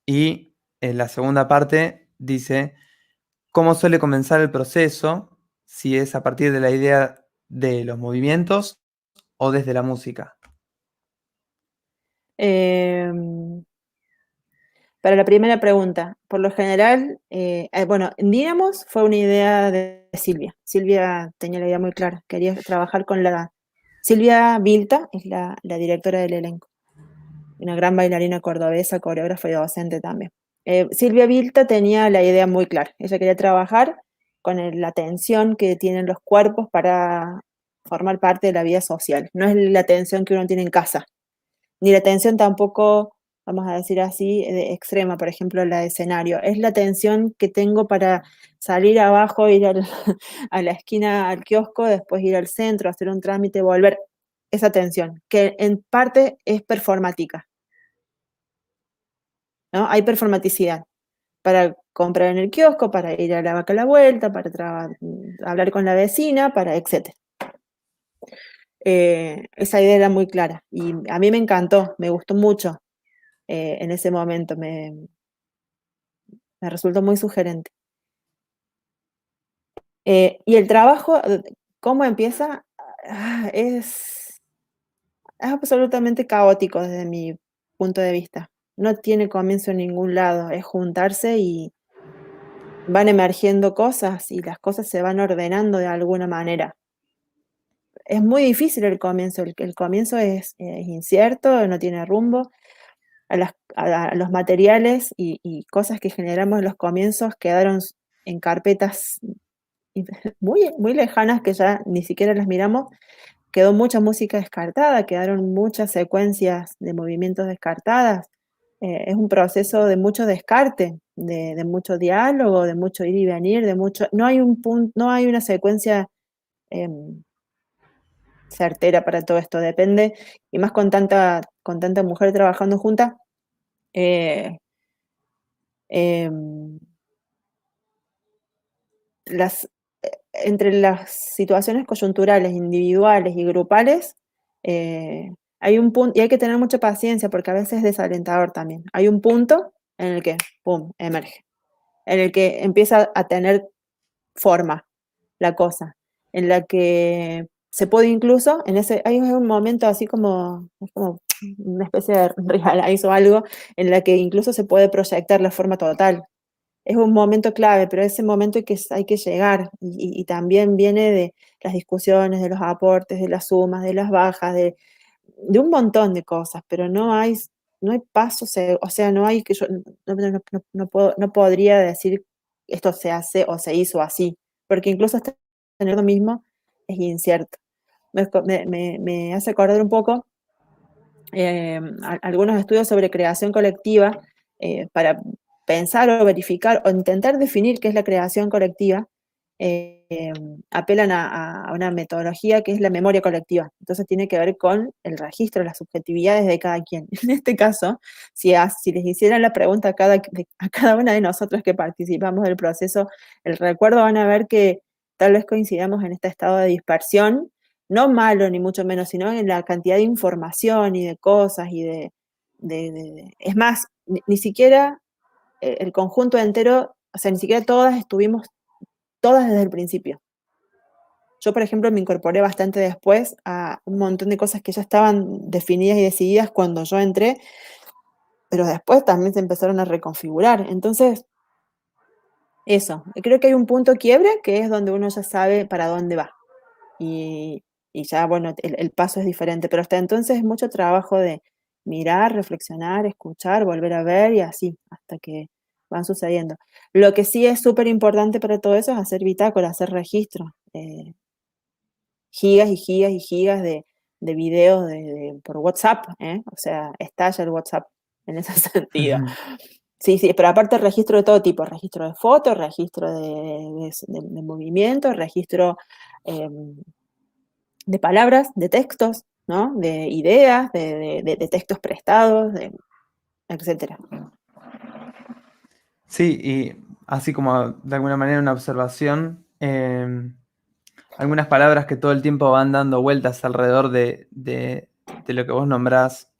Speaker 2: Y en la segunda parte dice, ¿cómo suele comenzar el proceso? Si es a partir de la idea de los movimientos o desde la música.
Speaker 5: Em, Para la primera pregunta, por lo general, bueno, Dínamos fue una idea de Silvia. Silvia tenía la idea muy clara, quería trabajar con la... Silvia Vilta es la directora del elenco, una gran bailarina cordobesa, coreógrafa y docente también. Silvia Vilta tenía la idea muy clara, ella quería trabajar con la tensión que tienen los cuerpos para formar parte de la vida social. No es la tensión que uno tiene en casa, ni la tensión tampoco, vamos a decir así, de extrema, por ejemplo, la de escenario. Es la tensión que tengo para salir abajo, ir a la esquina, al kiosco, después ir al centro, hacer un trámite, volver. Esa tensión, que en parte es performática, ¿no? Hay performaticidad para comprar en el kiosco, para ir a la vaca a la vuelta, para hablar con la vecina, para etcétera. Esa idea era muy clara y a mí me encantó, me gustó mucho en ese momento, me resultó muy sugerente. Y el trabajo, ¿cómo empieza? Es absolutamente caótico desde mi punto de vista. No tiene comienzo en ningún lado, es juntarse y van emergiendo cosas y las cosas se van ordenando de alguna manera. Es muy difícil el comienzo, el comienzo es incierto, no tiene rumbo. A los materiales y cosas que generamos en los comienzos quedaron en carpetas muy, muy lejanas que ya ni siquiera las miramos. Quedó mucha música descartada, quedaron muchas secuencias de movimientos descartadas. Es un proceso de mucho descarte, de mucho diálogo, de mucho ir y venir, de mucho. No hay un punto, no hay una secuencia certera para todo esto. Depende, y más con tanta mujer trabajando juntas. Eh, em, entre las situaciones coyunturales, individuales y grupales, hay un punto, y hay que tener mucha paciencia porque a veces es desalentador también. Hay un punto en el que, ¡pum!, emerge, en el que empieza a tener forma la cosa, en la que se puede incluso, hay un momento así como, es como una especie de realize o algo, en la que incluso se puede proyectar la forma total. Es un momento clave, pero ese momento hay que llegar y también viene de las discusiones, de los aportes, de las sumas, de las bajas, de un montón de cosas, pero no hay pasos, o sea, no hay que yo no podría decir esto se hace o se hizo así, porque incluso hasta tener lo mismo es incierto. Me hace acordar un poco algunos estudios sobre creación colectiva para pensar o verificar o intentar definir qué es la creación colectiva, apelan a una metodología que es la memoria colectiva. Entonces tiene que ver con el registro de las subjetividades de cada quien. En este caso, si les hicieran la pregunta a cada una de nosotros que participamos del proceso, el recuerdo, van a ver que tal vez coincidamos en este estado de dispersión, no malo ni mucho menos, sino en la cantidad de información y de cosas y es más, ni siquiera el conjunto entero, o sea, ni siquiera todas estuvimos todas desde el principio. Yo, por ejemplo, me incorporé bastante después a un montón de cosas que ya estaban definidas y decididas cuando yo entré, pero después también se empezaron a reconfigurar. Entonces, eso, creo que hay un punto quiebre que es donde uno ya sabe para dónde va. Y ya, bueno, el paso es diferente, pero hasta entonces es mucho trabajo de mirar, reflexionar, escuchar, volver a ver y así, hasta que van sucediendo. Lo que sí es súper importante para todo eso es hacer bitácora, hacer registro. Gigas y gigas y gigas de videos por WhatsApp, ¿eh? O sea, estalla el WhatsApp en ese sentido.
Speaker 2: Ujú.
Speaker 5: Sí, sí, pero aparte registro de todo tipo, registro de fotos, registro de movimientos, registro de palabras, de textos, ¿no? De ideas, de textos prestados, etcétera.
Speaker 2: Sí, y así como de alguna manera una observación, algunas palabras que todo el tiempo van dando vueltas alrededor de lo que vos nombrás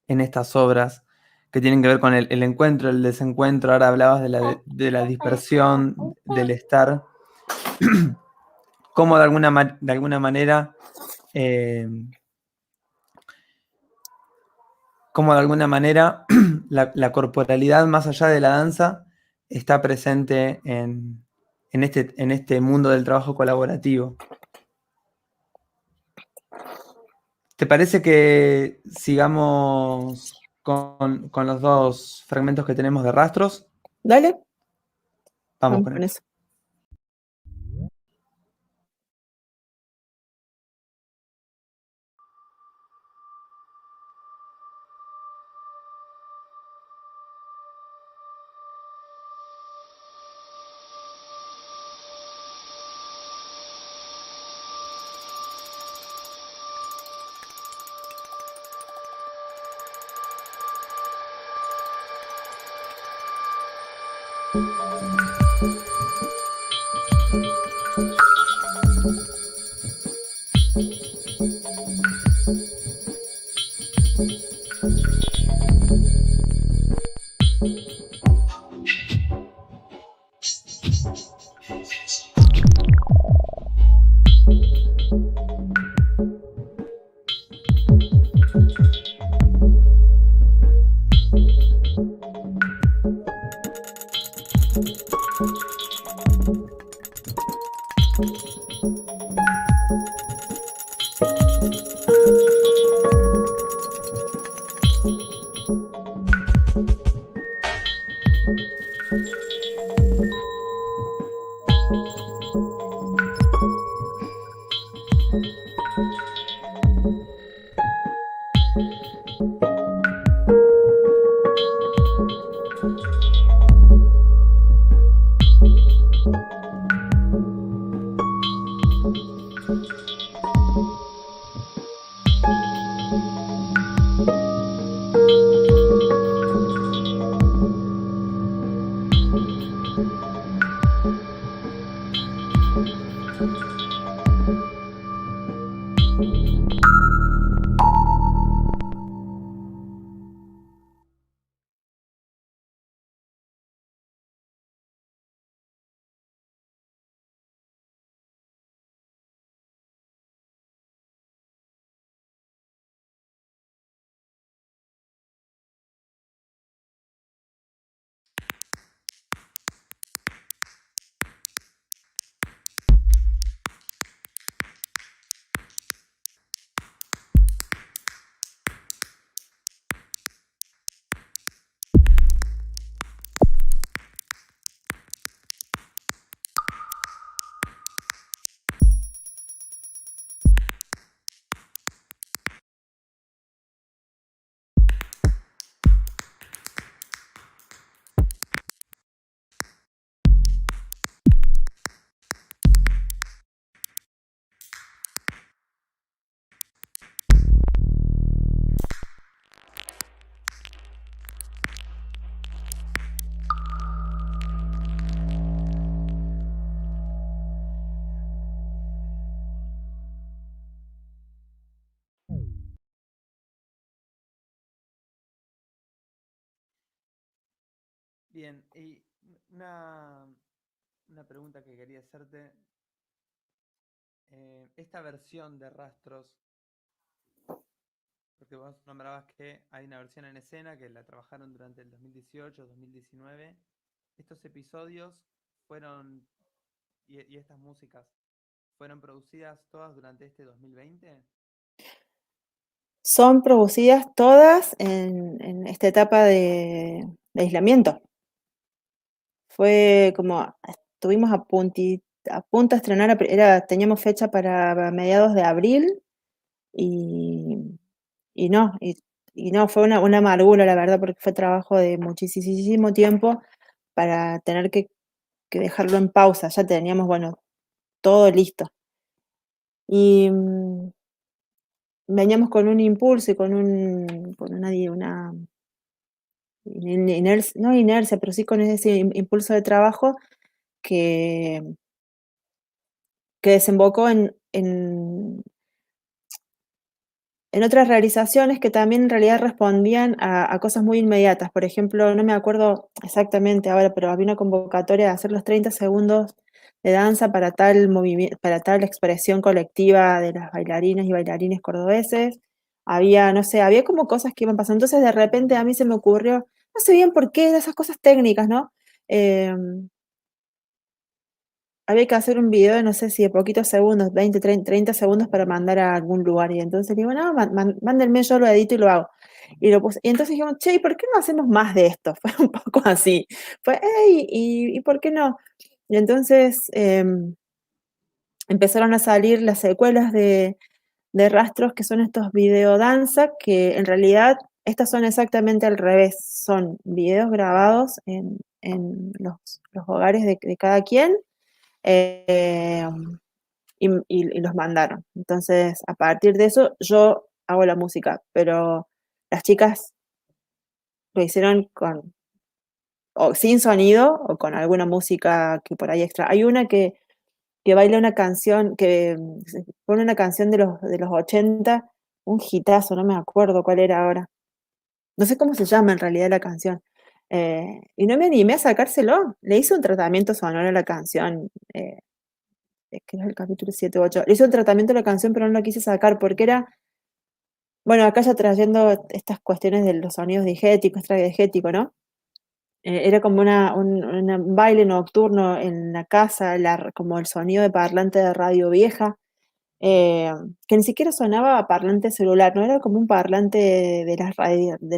Speaker 2: en estas obras, que tienen que ver con el encuentro, el desencuentro. Ahora hablabas de la dispersión, del estar. Cómo de alguna manera la corporalidad, más allá de la danza, está presente en este mundo del trabajo colaborativo. ¿Te parece que sigamos con los dos fragmentos que tenemos de rastros?
Speaker 5: Dale,
Speaker 2: Vamos
Speaker 5: vamos
Speaker 2: con
Speaker 5: con
Speaker 2: eso.
Speaker 5: eso.
Speaker 2: Bien, y una pregunta que quería hacerte. Esta versión de rastros, porque vos nombrabas que hay una versión en escena que la trabajaron durante el 2018-2019. ¿Estos episodios fueron, y estas músicas, fueron producidas todas durante este 2020?
Speaker 5: Son producidas todas en esta etapa de aislamiento. Fue como, estuvimos a punto de estrenar, teníamos fecha para mediados de abril y, y no, y no, fue una amargura, la verdad, porque fue trabajo de muchísimo tiempo para tener que dejarlo en pausa. Ya teníamos, bueno, todo listo. Y veníamos con un impulso y con una inercia, no inercia, pero sí con ese impulso de trabajo que que desembocó en otras realizaciones que también en realidad respondían a cosas muy inmediatas. Por ejemplo, no me acuerdo exactamente ahora, pero había una convocatoria de hacer los 30 segundos de danza para tal para tal expresión colectiva de las bailarinas y bailarines cordobeses. Había, no sé, había como cosas que iban pasando. Entonces, de repente a mí se me ocurrió, no sé bien por qué, esas cosas técnicas, ¿no? Había que hacer un video, no sé si de poquitos segundos, 20, 30 segundos para mandar a algún lugar. Y entonces digo, no, mándenme, yo lo edito y lo hago. Y lo puse. Y entonces dijimos, che, ¿y por qué no hacemos más de esto? Fue un poco así. Fue, hey, ¿y por qué no? Y entonces empezaron a salir las secuelas de Rastros, que son estos videodanza, que en realidad estas son exactamente al revés. Son videos grabados en los hogares de cada quien. eh, y los mandaron. Entonces, a partir de eso, yo hago la música, pero las chicas lo hicieron o sin sonido o con alguna música que por ahí extra. Hay una que baila una canción, que pone una canción de los 80, un hitazo, no me acuerdo cuál era ahora. No sé cómo se llama en realidad la canción. Y no me animé a sacárselo. Le hice un tratamiento sonoro a la canción. Es que es el capítulo 7 u 8. Le hice un tratamiento a la canción, pero no la quise sacar porque era, bueno, acá ya trayendo estas cuestiones de los sonidos digéticos, extradigético, ¿no? Era como un baile nocturno en la casa, como el sonido de parlante de radio vieja, eh, que ni siquiera sonaba a parlante celular, no era como un parlante de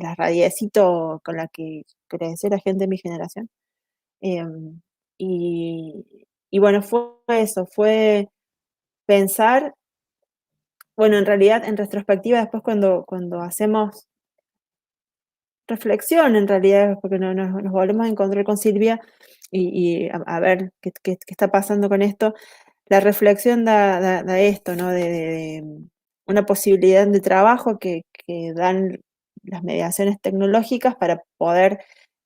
Speaker 5: las radiecito con la que creció la gente de mi generación. Y bueno, fue eso, fue pensar, bueno, en realidad, en retrospectiva, después cuando hacemos reflexión, en realidad, porque nos volvemos a encontrar con Silvia y a ver qué está pasando con esto, la reflexión da esto, ¿no? De una posibilidad de trabajo que dan las mediaciones tecnológicas para poder,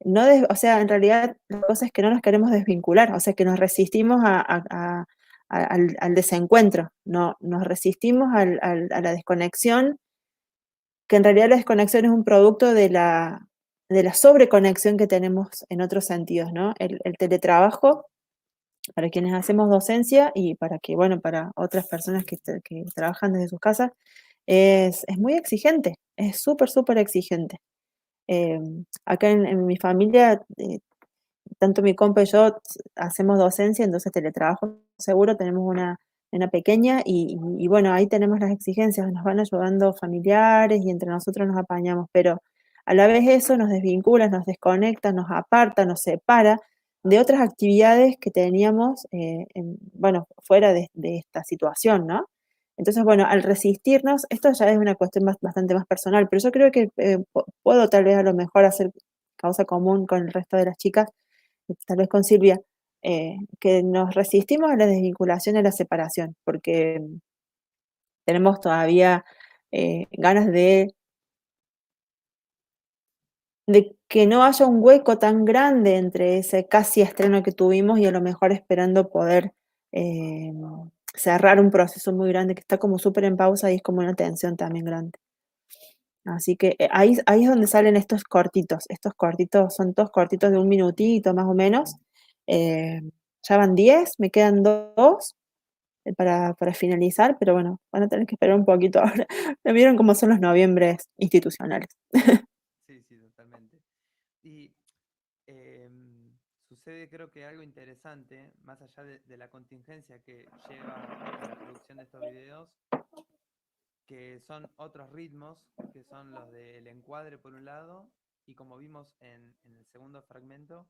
Speaker 5: o sea, en realidad la cosa es que no nos queremos desvincular, o sea, que nos resistimos al desencuentro, no, nos resistimos a la desconexión, que en realidad la desconexión es un producto de la sobreconexión que tenemos en otros sentidos, ¿no? El teletrabajo, para quienes hacemos docencia y para que, bueno, para otras personas que trabajan desde sus casas, es muy exigente, es súper, súper exigente. Acá en mi familia, tanto mi compa y yo hacemos docencia, entonces teletrabajo seguro, tenemos una pequeña y bueno, ahí tenemos las exigencias, nos van ayudando familiares y entre nosotros nos apañamos, pero a la vez eso nos desvincula, nos desconecta, nos aparta, nos separa de otras actividades que teníamos, bueno, fuera de esta situación, ¿no? Entonces, bueno, al resistirnos, esto ya es una cuestión bastante más personal, pero yo creo que puedo tal vez a lo mejor hacer causa común con el resto de las chicas, tal vez con Silvia, que nos resistimos a la desvinculación y a la separación, porque tenemos todavía ganas de que no haya un hueco tan grande entre ese casi estreno que tuvimos y a lo mejor esperando poder eh, cerrar un proceso muy grande que está como súper en pausa y es como una tensión también grande. Así que ahí es donde salen estos cortitos. Estos cortitos son todos cortitos de un minutito más o menos. Eh, ya van 10, me quedan 2 para finalizar, pero bueno, van a tener que esperar un poquito ahora. ¿Me vieron cómo son los noviembres institucionales?
Speaker 2: Sí, sí, totalmente. Y sucede creo que algo interesante, más allá de la contingencia que lleva a la producción de estos videos, que son otros ritmos, que son los del encuadre por un lado, y como vimos en el segundo fragmento,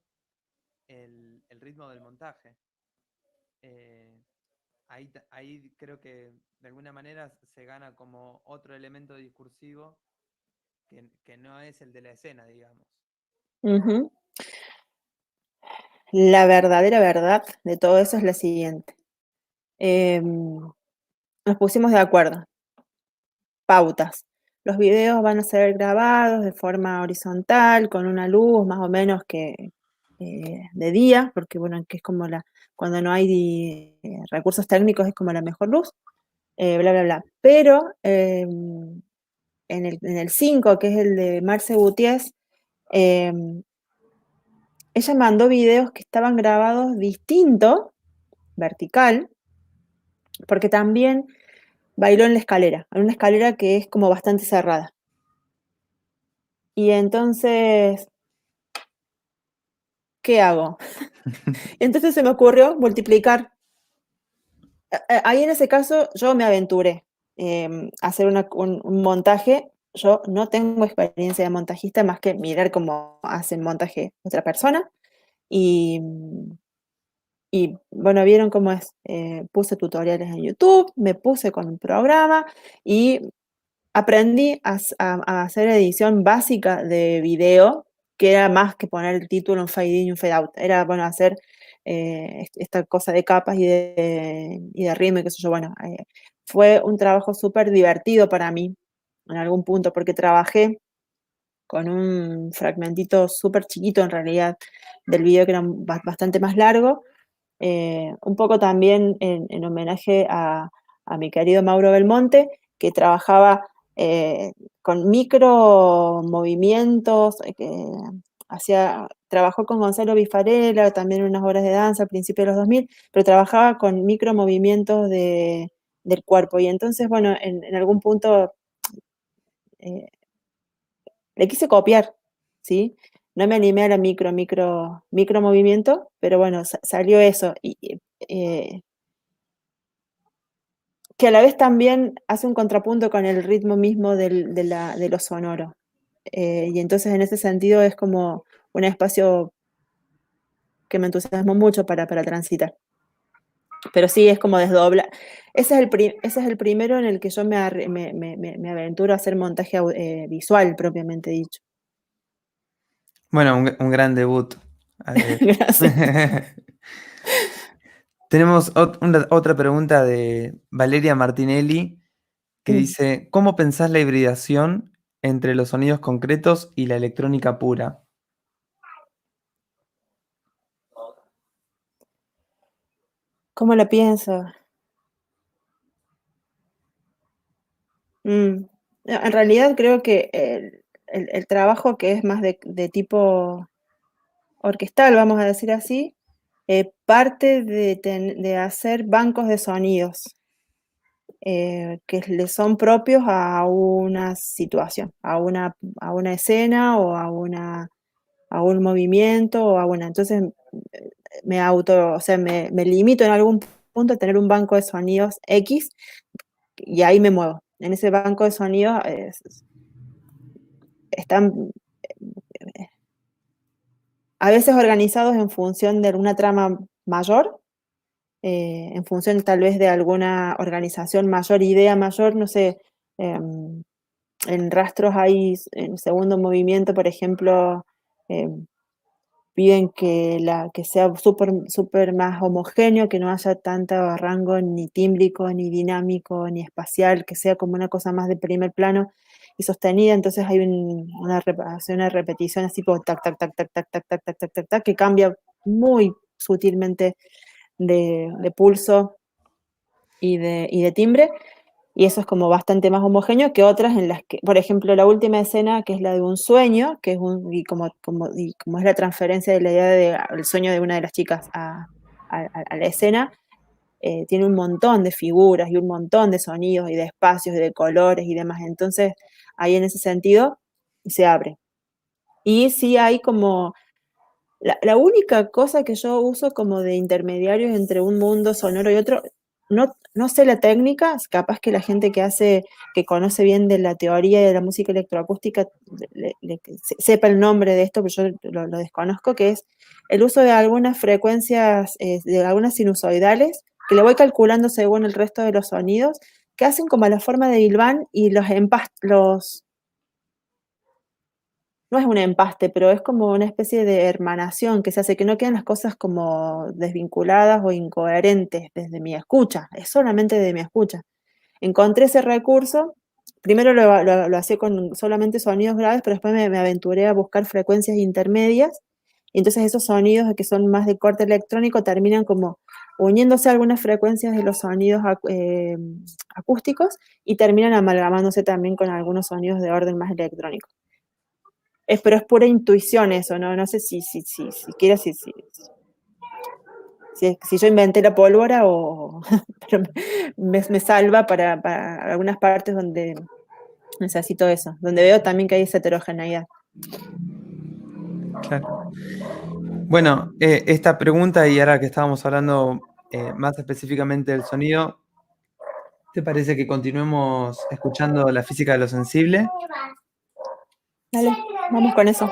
Speaker 2: el ritmo del montaje. Eh, ahí creo que de alguna manera se gana como otro elemento discursivo que no es el de la escena, digamos.
Speaker 5: Ujú. La verdadera verdad de todo eso es la siguiente. Nos pusimos de acuerdo. Pautas. Los videos van a ser grabados de forma horizontal, con una luz más o menos que de día, porque bueno, que es como cuando no hay recursos técnicos es como la mejor luz, bla, bla, bla. Pero en el 5, que es el de Marce Gutiérrez, ella mandó videos que estaban grabados distinto, vertical, porque también bailó en una escalera que es como bastante cerrada. Y entonces, ¿qué hago? Entonces se me ocurrió multiplicar. Ahí en ese caso yo me aventuré a hacer un montaje. Yo no tengo experiencia de montajista más que mirar cómo hacen montaje otra persona. Y bueno, vieron cómo es. Puse tutoriales en YouTube, me puse con un programa y aprendí a hacer edición básica de video, que era más que poner el título, un fade in y un fade out. Era, bueno, hacer esta cosa de capas y de ritmo y qué sé yo. Bueno, fue un trabajo súper divertido para mí en algún punto, porque trabajé con un fragmentito súper chiquito en realidad del video, que era bastante más largo, un poco también en homenaje a mi querido Mauro Belmonte, que trabajaba con micro movimientos, trabajó con Gonzalo Bifarella, también en unas obras de danza a principios de los 2000, pero trabajaba con micro movimientos del cuerpo. Y entonces, bueno, en algún punto le quise copiar, ¿sí? No me animé a la micro movimiento, pero bueno, salió eso. Que a la vez también hace un contrapunto con el ritmo mismo de lo sonoro. Y entonces en ese sentido es como un espacio que me entusiasmó mucho para transitar. Pero sí, es como desdobla. Ese es el primero en el que yo me aventuro a hacer montaje visual, propiamente dicho.
Speaker 2: Bueno, un gran debut.
Speaker 5: Gracias.
Speaker 2: Tenemos otra pregunta de Valeria Martinelli que dice, ¿cómo pensás la hibridación entre los sonidos concretos y la electrónica pura?
Speaker 5: ¿Cómo lo pienso? En realidad creo que el trabajo que es más de tipo orquestal, vamos a decir así, parte de hacer bancos de sonidos que le son propios a una situación, a una escena o a un movimiento o a una. Entonces me limito en algún punto a tener un banco de sonidos X y ahí me muevo. En ese banco de sonidos están a veces organizados en función de alguna trama mayor, en función tal vez de alguna organización mayor, idea mayor, no sé, en Rastros hay, en segundo movimiento, por ejemplo, piden que sea súper más homogéneo, que no haya tanto rango ni tímbrico, ni dinámico, ni espacial, que sea como una cosa más de primer plano y sostenida. Entonces hay una repetición así como tac, tac, tac, tac, tac, tac, tac, tac, tac, tac, tac, que cambia muy sutilmente de pulso y de timbre. Y eso es como bastante más homogéneo que otras en las que, por ejemplo, la última escena, que es la de un sueño, que es y como es la transferencia de la idea del sueño de una de las chicas a la escena, tiene un montón de figuras y un montón de sonidos y de espacios y de colores y demás. Entonces, ahí en ese sentido se abre. Y sí hay como la única cosa que yo uso como de intermediarios entre un mundo sonoro y otro, no sé la técnica, capaz que la gente que conoce bien de la teoría de la música electroacústica sepa el nombre de esto, pero yo lo desconozco, que es el uso de algunas frecuencias, de algunas sinusoidales, que le voy calculando según el resto de los sonidos, que hacen como la forma de Gilban y no es un empaste, pero es como una especie de hermanación que se hace, que no quedan las cosas como desvinculadas o incoherentes desde mi escucha, es solamente de mi escucha. Encontré ese recurso, primero lo hacía con solamente sonidos graves, pero después me aventuré a buscar frecuencias intermedias, y entonces esos sonidos que son más de corte electrónico terminan como uniéndose a algunas frecuencias de los sonidos acústicos y terminan amalgamándose también con algunos sonidos de orden más electrónico. Pero es pura intuición eso, ¿no? No sé si yo inventé la pólvora o pero me salva para algunas partes donde necesito eso, donde veo también que hay esa heterogeneidad.
Speaker 2: Claro. Bueno, esta pregunta, y ahora que estábamos hablando más específicamente del sonido, ¿te parece que continuemos escuchando la física de lo sensible?
Speaker 5: Dale, vamos con eso.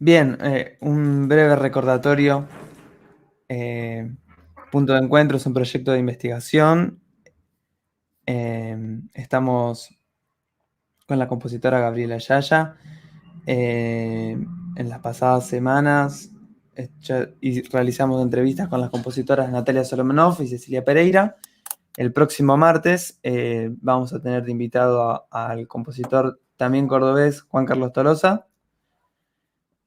Speaker 2: Bien, un breve recordatorio. Punto de Encuentro es un proyecto de investigación. Estamos con la compositora Gabriela Yaya. En las pasadas semanas realizamos entrevistas con las compositoras Natalia Solomonov y Cecilia Pereira. El próximo martes vamos a tener de invitado al compositor también cordobés Juan Carlos Tolosa.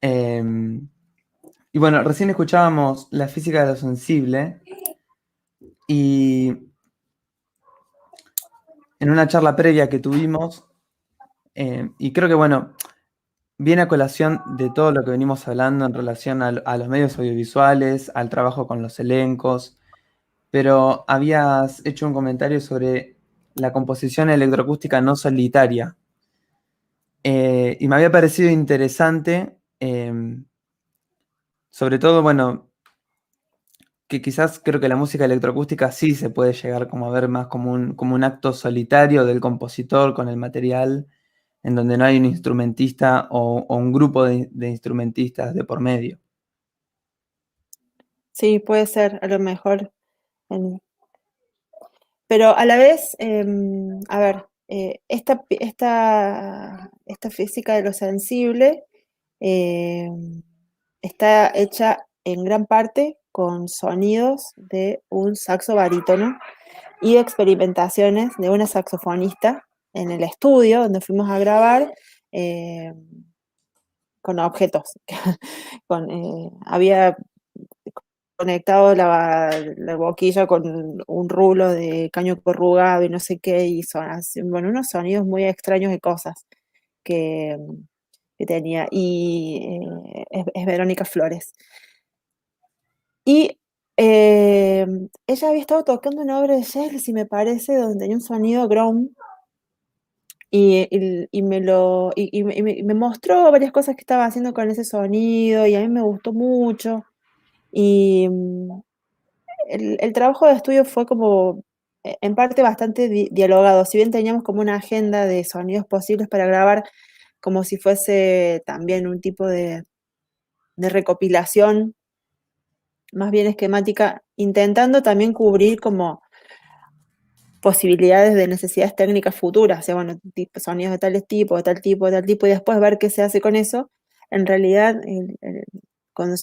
Speaker 2: Y bueno, recién escuchábamos La física de lo sensible y en una charla previa que tuvimos, y creo que bueno, viene a colación de todo lo que venimos hablando en relación a los medios audiovisuales, al trabajo con los elencos, pero habías hecho un comentario sobre la composición electroacústica no solitaria. Y me había parecido interesante, sobre todo, bueno, que quizás creo que la música electroacústica sí se puede llegar como a ver más como un acto solitario del compositor con el material, en donde no hay un instrumentista o un grupo de instrumentistas de por medio.
Speaker 5: Sí, puede ser, a lo mejor. Pero a la vez, a ver, esta física de lo sensible está hecha en gran parte con sonidos de un saxo barítono y experimentaciones de una saxofonista en el estudio donde fuimos a grabar con objetos. Había conectado la boquilla con un rulo de caño corrugado y no sé qué, y bueno, unos sonidos muy extraños de cosas que, que tenía. Y es Verónica Flores. Y ella había estado tocando una obra de Chelsea, me parece, donde tenía un sonido ground. Me mostró varias cosas que estaba haciendo con ese sonido y a mí me gustó mucho. Y el trabajo de estudio fue como, en parte, bastante dialogado. Si bien teníamos como una agenda de sonidos posibles para grabar, como si fuese también un tipo de recopilación más bien esquemática, intentando también cubrir como posibilidades de necesidades técnicas futuras, o sea, bueno, sonidos de tales tipos, de tal tipo, de tal tipo, y después ver qué se hace con eso. En realidad, cuando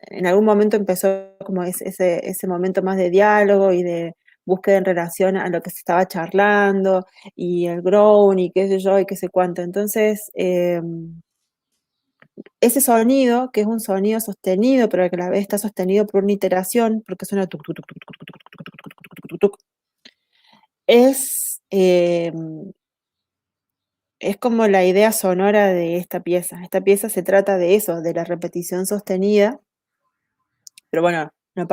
Speaker 5: en algún momento empezó como ese momento más de diálogo y de búsqueda en relación a lo que se estaba charlando, y el grown, y qué sé yo, y qué sé cuánto. Entonces, ese sonido, que es un sonido sostenido, pero que a la vez está sostenido por una iteración, porque suena tuc, tuc, tuc, tuc, tuc, tuc, tuc, tuc, tuc, tuc, tuc, tuc, tuc, es como la idea sonora de esta pieza. Esta pieza se trata de eso, de la repetición sostenida, pero bueno, no es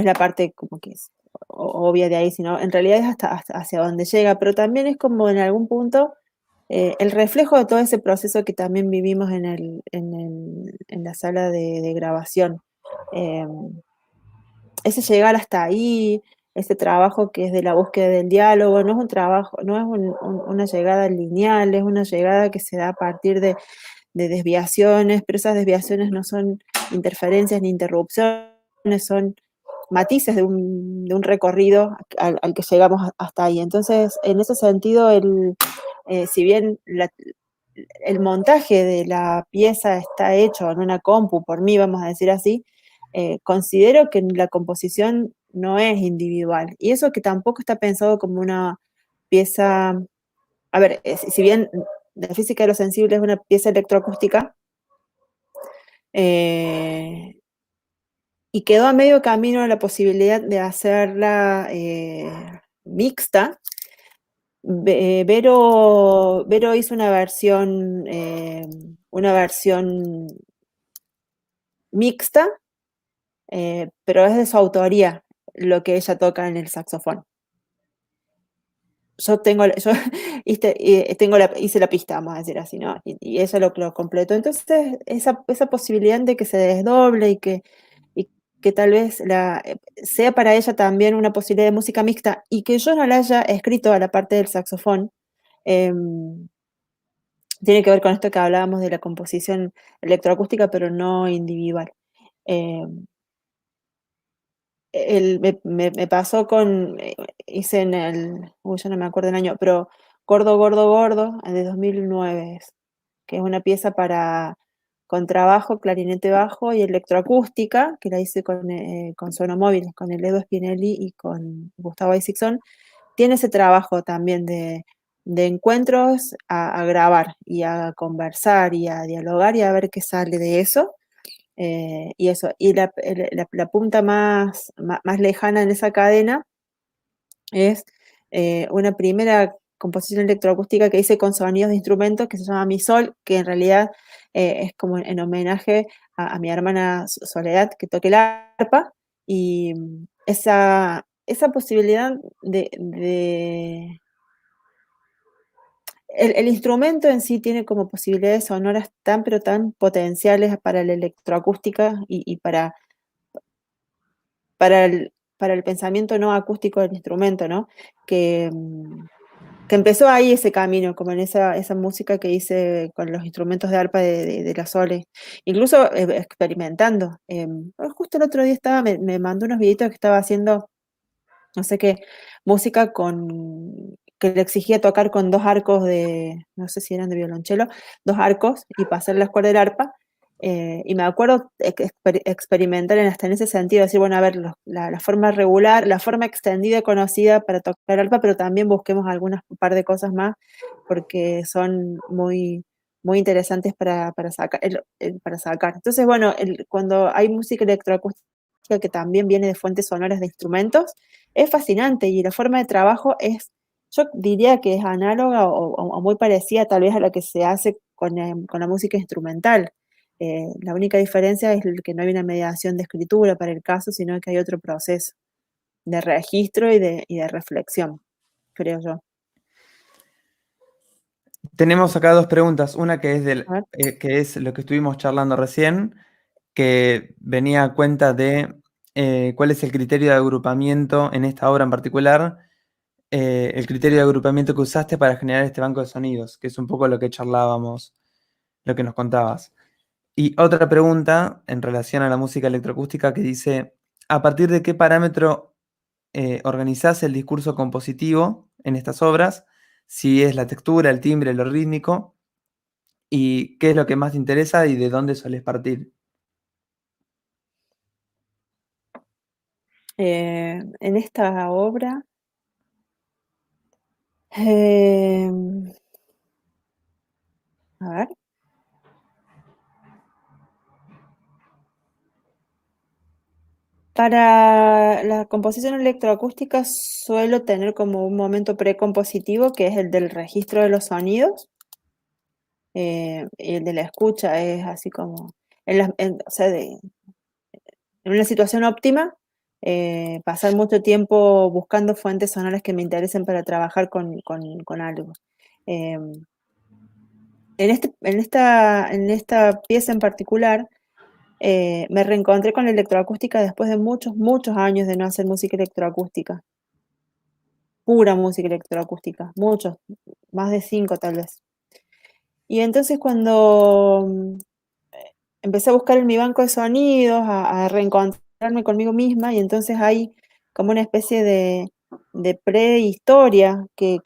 Speaker 5: la parte como que es obvia de ahí, sino en realidad es hasta hacia donde llega, pero también es como en algún punto el reflejo de todo ese proceso que también vivimos en la sala de grabación. Ese llegar hasta ahí, ese trabajo que es de la búsqueda del diálogo, no es un trabajo, no es una llegada lineal, es una llegada que se da a partir de desviaciones, pero esas desviaciones no son interferencias ni interrupciones, son matices de un recorrido al que llegamos hasta ahí. Entonces, en ese sentido, si bien el montaje de la pieza está hecho en una compu, por mí, vamos a decir así, considero que la composición no es individual. Y eso que tampoco está pensado como una pieza, a ver, si bien la física de lo sensible es una pieza electroacústica, y quedó a medio camino la posibilidad de hacerla mixta. Vero hizo una versión mixta, pero es de su autoría lo que ella toca en el saxofón. Yo hice la pista, vamos a decir así, ¿no? Y ella lo completó. Entonces, esa posibilidad de que se desdoble y que tal vez sea para ella también una posibilidad de música mixta, y que yo no la haya escrito a la parte del saxofón, tiene que ver con esto que hablábamos de la composición electroacústica, pero no individual. Me pasó hice en ya no me acuerdo el año, pero Gordo, Gordo, Gordo, de 2009, que es una pieza para contrabajo, clarinete bajo y electroacústica, que la hice con Sonomóvil, con el Edu Spinelli y con Gustavo Isakson. Tiene ese trabajo también de encuentros a grabar y a conversar y a dialogar y a ver qué sale de eso. Y eso, y la punta más lejana en esa cadena es una primera composición electroacústica que hice con sonidos de instrumentos que se llama Mi Sol, que en realidad es como en homenaje a mi hermana Soledad, que toca el arpa, y esa posibilidad el instrumento en sí tiene como posibilidades sonoras tan pero tan potenciales para la electroacústica y para el pensamiento no acústico del instrumento, ¿no? Que empezó ahí ese camino, como en esa música que hice con los instrumentos de arpa de la Sole, incluso experimentando. Justo el otro día me mandó unos videitos que estaba haciendo, no sé qué, música que le exigía tocar con 2 arcos no sé si eran de violonchelo, 2 arcos y pasar las cuerdas del arpa. Y me acuerdo experimentar hasta en ese sentido, decir, bueno, a ver, la forma regular, la forma extendida conocida para tocar arpa, pero también busquemos algunas par de cosas más, porque son muy, muy interesantes para sacar. Para sacar. Entonces, bueno, cuando hay música electroacústica que también viene de fuentes sonoras de instrumentos, es fascinante y la forma de trabajo yo diría que es análoga o muy parecida tal vez a la que se hace con la música instrumental. La única diferencia es que no hay una mediación de escritura para el caso, sino que hay otro proceso de registro y de reflexión, creo yo.
Speaker 2: Tenemos acá 2 preguntas. Una que es,
Speaker 5: A ver.
Speaker 2: que es lo que estuvimos charlando recién, que venía a cuenta de cuál es el criterio de agrupamiento en esta obra en particular, el criterio de agrupamiento que usaste para generar este banco de sonidos, que es un poco lo que charlábamos, lo que nos contabas. Y otra pregunta en relación a la música electroacústica que dice, ¿a partir de qué parámetro organizás el discurso compositivo en estas obras? Si es la textura, el timbre, lo rítmico, y qué es lo que más te interesa y de dónde solés partir.
Speaker 5: En esta obra, a ver. Para la composición electroacústica suelo tener como un momento precompositivo, que es el del registro de los sonidos, y el de la escucha es así como, o sea, en una situación óptima, pasar mucho tiempo buscando fuentes sonoras que me interesen para trabajar con algo. En esta pieza en particular, me reencontré con la electroacústica después de muchos, muchos años de no hacer música electroacústica. Pura música electroacústica, muchos, más de 5 tal vez. Y entonces cuando empecé a buscar en mi banco de sonidos, a reencontrarme conmigo misma, y entonces hay como una especie de prehistoria que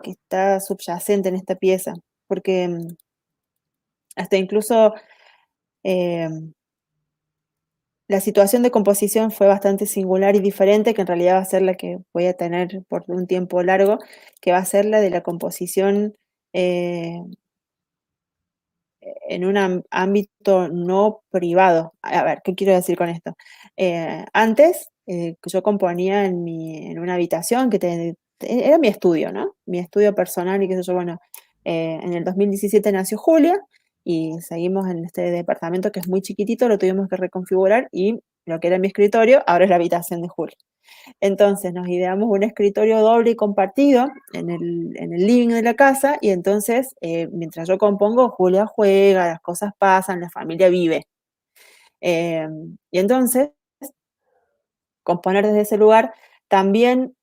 Speaker 5: está subyacente en esta pieza, porque hasta incluso la situación de composición fue bastante singular y diferente, que en realidad va a ser la que voy a tener por un tiempo largo, que va a ser la de la composición en un ámbito no privado. A ver, ¿qué quiero decir con esto? Antes, yo componía en una habitación era mi estudio, ¿no? Mi estudio personal y qué sé yo, bueno, en el 2017 nació Julia y seguimos en este departamento que es muy chiquitito, lo tuvimos que reconfigurar y lo que era mi escritorio ahora es la habitación de Julia. Entonces nos ideamos un escritorio doble y compartido en el living de la casa y entonces mientras yo compongo, Julia juega, las cosas pasan, la familia vive. Y entonces, componer desde ese lugar también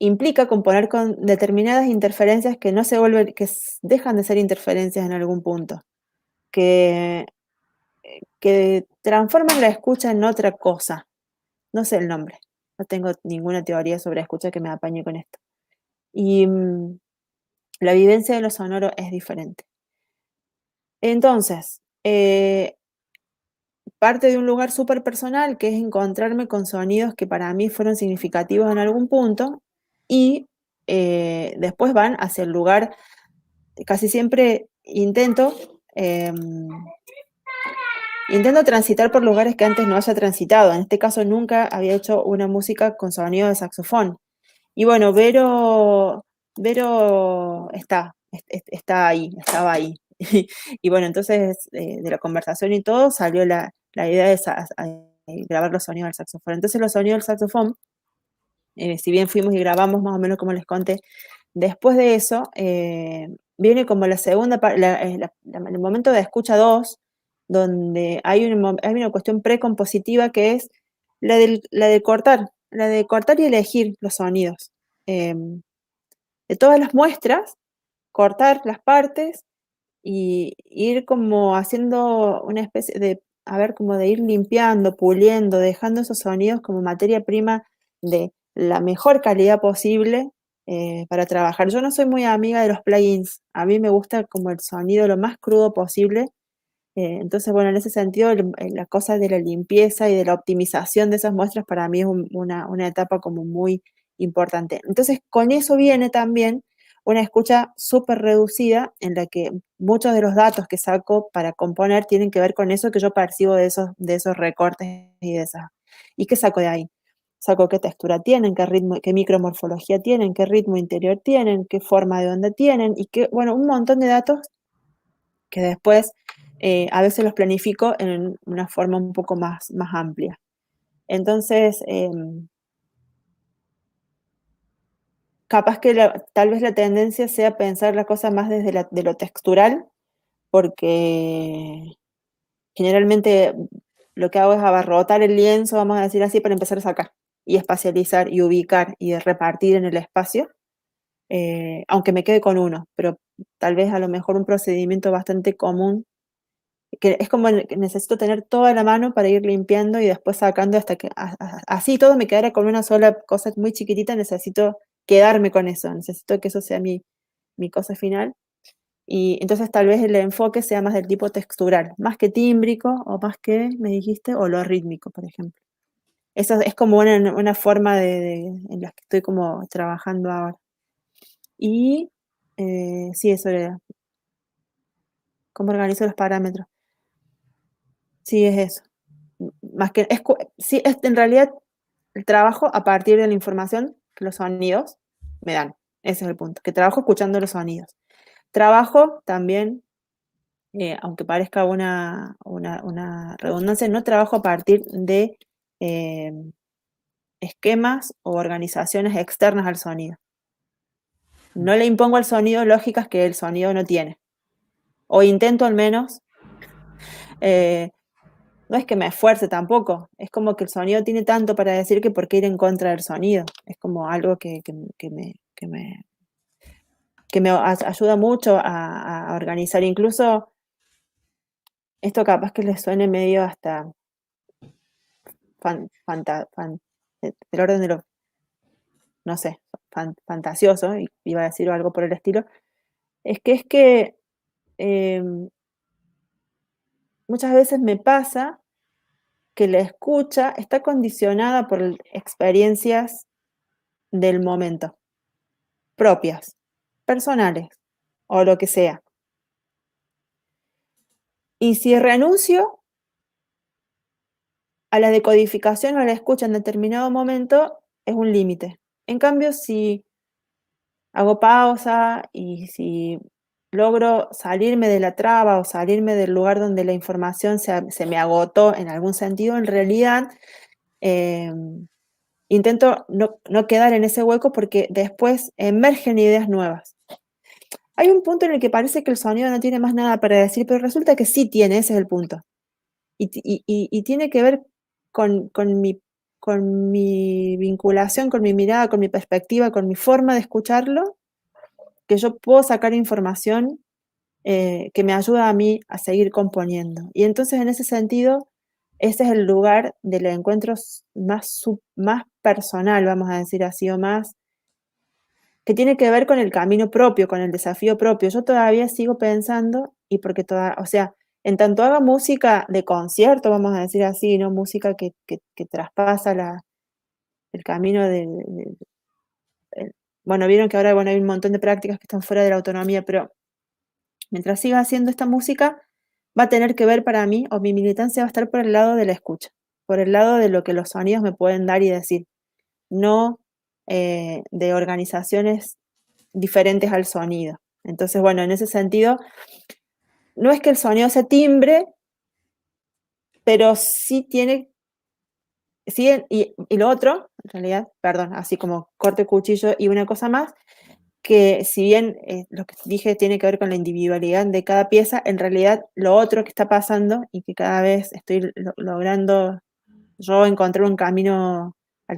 Speaker 5: implica componer con determinadas interferencias que no se vuelven, que dejan de ser interferencias en algún punto, que transforman la escucha en otra cosa. No sé el nombre, no tengo ninguna teoría sobre escucha que me apañe con esto. Y la vivencia de lo sonoro es diferente. Entonces, parte de un lugar súper personal, que es encontrarme con sonidos que para mí fueron significativos en algún punto, y después van hacia el lugar, casi siempre intento transitar por lugares que antes no haya transitado. En este caso nunca había hecho una música con sonido de saxofón. Y bueno, Vero estaba ahí. Y bueno, entonces de la conversación y todo salió la idea de grabar los sonidos del saxofón. Entonces los sonidos del saxofón, si bien fuimos y grabamos más o menos como les conté, después de eso viene como la segunda parte, el momento de escucha 2, donde hay una cuestión precompositiva que es la de cortar y elegir los sonidos. De todas las muestras, cortar las partes y ir como haciendo una especie de, como de ir limpiando, puliendo, dejando esos sonidos como materia prima de la mejor calidad posible para trabajar. Yo no soy muy amiga de los plugins, a mí me gusta como el sonido lo más crudo posible. Entonces, bueno, en ese sentido, la cosa de la limpieza y de la optimización de esas muestras para mí es una etapa como muy importante. Entonces, con eso viene también una escucha súper reducida en la que muchos de los datos que saco para componer tienen que ver con eso que yo percibo de esos recortes y de esas. ¿Y qué saco de ahí? Saco qué textura tienen, qué ritmo, qué micromorfología tienen, qué ritmo interior tienen, qué forma de onda tienen y bueno, un montón de datos que después a veces los planifico en una forma un poco más amplia. Entonces, capaz que tal vez la tendencia sea pensar la cosa más desde de lo textural, porque generalmente lo que hago es abarrotar el lienzo, vamos a decir así, para empezar a sacar y espacializar y ubicar y repartir en el espacio, aunque me quede con uno, pero tal vez a lo mejor un procedimiento bastante común, que es como que necesito tener toda la mano para ir limpiando y después sacando hasta que así todo me quedara con una sola cosa muy chiquitita. Necesito quedarme con eso, necesito que eso sea mi cosa final. Y entonces tal vez el enfoque sea más del tipo textural, más que tímbrico o más que, me dijiste, o lo rítmico, por ejemplo. Eso es como una forma en la que estoy como trabajando ahora. Y sí, eso era cómo organizo los parámetros. Sí, es eso. Más que, sí, en realidad el trabajo a partir de la información que los sonidos me dan. Ese es el punto, que trabajo escuchando los sonidos. Trabajo también, aunque parezca una redundancia, no trabajo a partir de esquemas o organizaciones externas al sonido. No le impongo al sonido lógicas que el sonido no tiene. O intento al menos... no es que me esfuerce tampoco, es como que el sonido tiene tanto para decir que por qué ir en contra del sonido. Es como algo que me ayuda mucho a organizar. Incluso esto capaz que les suene medio hasta del orden de lo, no sé, fantasioso, y iba a decir algo por el estilo. Es que muchas veces me pasa que la escucha está condicionada por experiencias del momento, propias, personales, o lo que sea. Y si renuncio a la decodificación o a la escucha en determinado momento, es un límite. En cambio, si hago pausa y si logro salirme de la traba o salirme del lugar donde la información se me agotó en algún sentido, en realidad intento no quedar en ese hueco porque después emergen ideas nuevas. Hay un punto en el que parece que el sonido no tiene más nada para decir, pero resulta que sí tiene, ese es el punto. Y tiene que ver con con mi vinculación, con mi mirada, con mi perspectiva, con mi forma de escucharlo, que yo puedo sacar información que me ayuda a mí a seguir componiendo. Y entonces, en ese sentido, ese es el lugar del encuentro más personal, vamos a decir así, o más que tiene que ver con el camino propio, con el desafío propio. Yo todavía sigo pensando, y porque o sea, en tanto haga música de concierto, vamos a decir así, no música que traspasa el camino bueno, vieron que ahora, bueno, hay un montón de prácticas que están fuera de la autonomía, pero mientras siga haciendo esta música, va a tener que ver para mí, o mi militancia va a estar por el lado de la escucha, por el lado de lo que los sonidos me pueden dar y decir, no de organizaciones diferentes al sonido. Entonces, bueno, en ese sentido, no es que el sonido se timbre, pero sí tiene, sí, y lo otro, en realidad, perdón, así como corte cuchillo y una cosa más, que si bien lo que dije tiene que ver con la individualidad de cada pieza, en realidad lo otro que está pasando y que cada vez estoy logrando yo encontrar un camino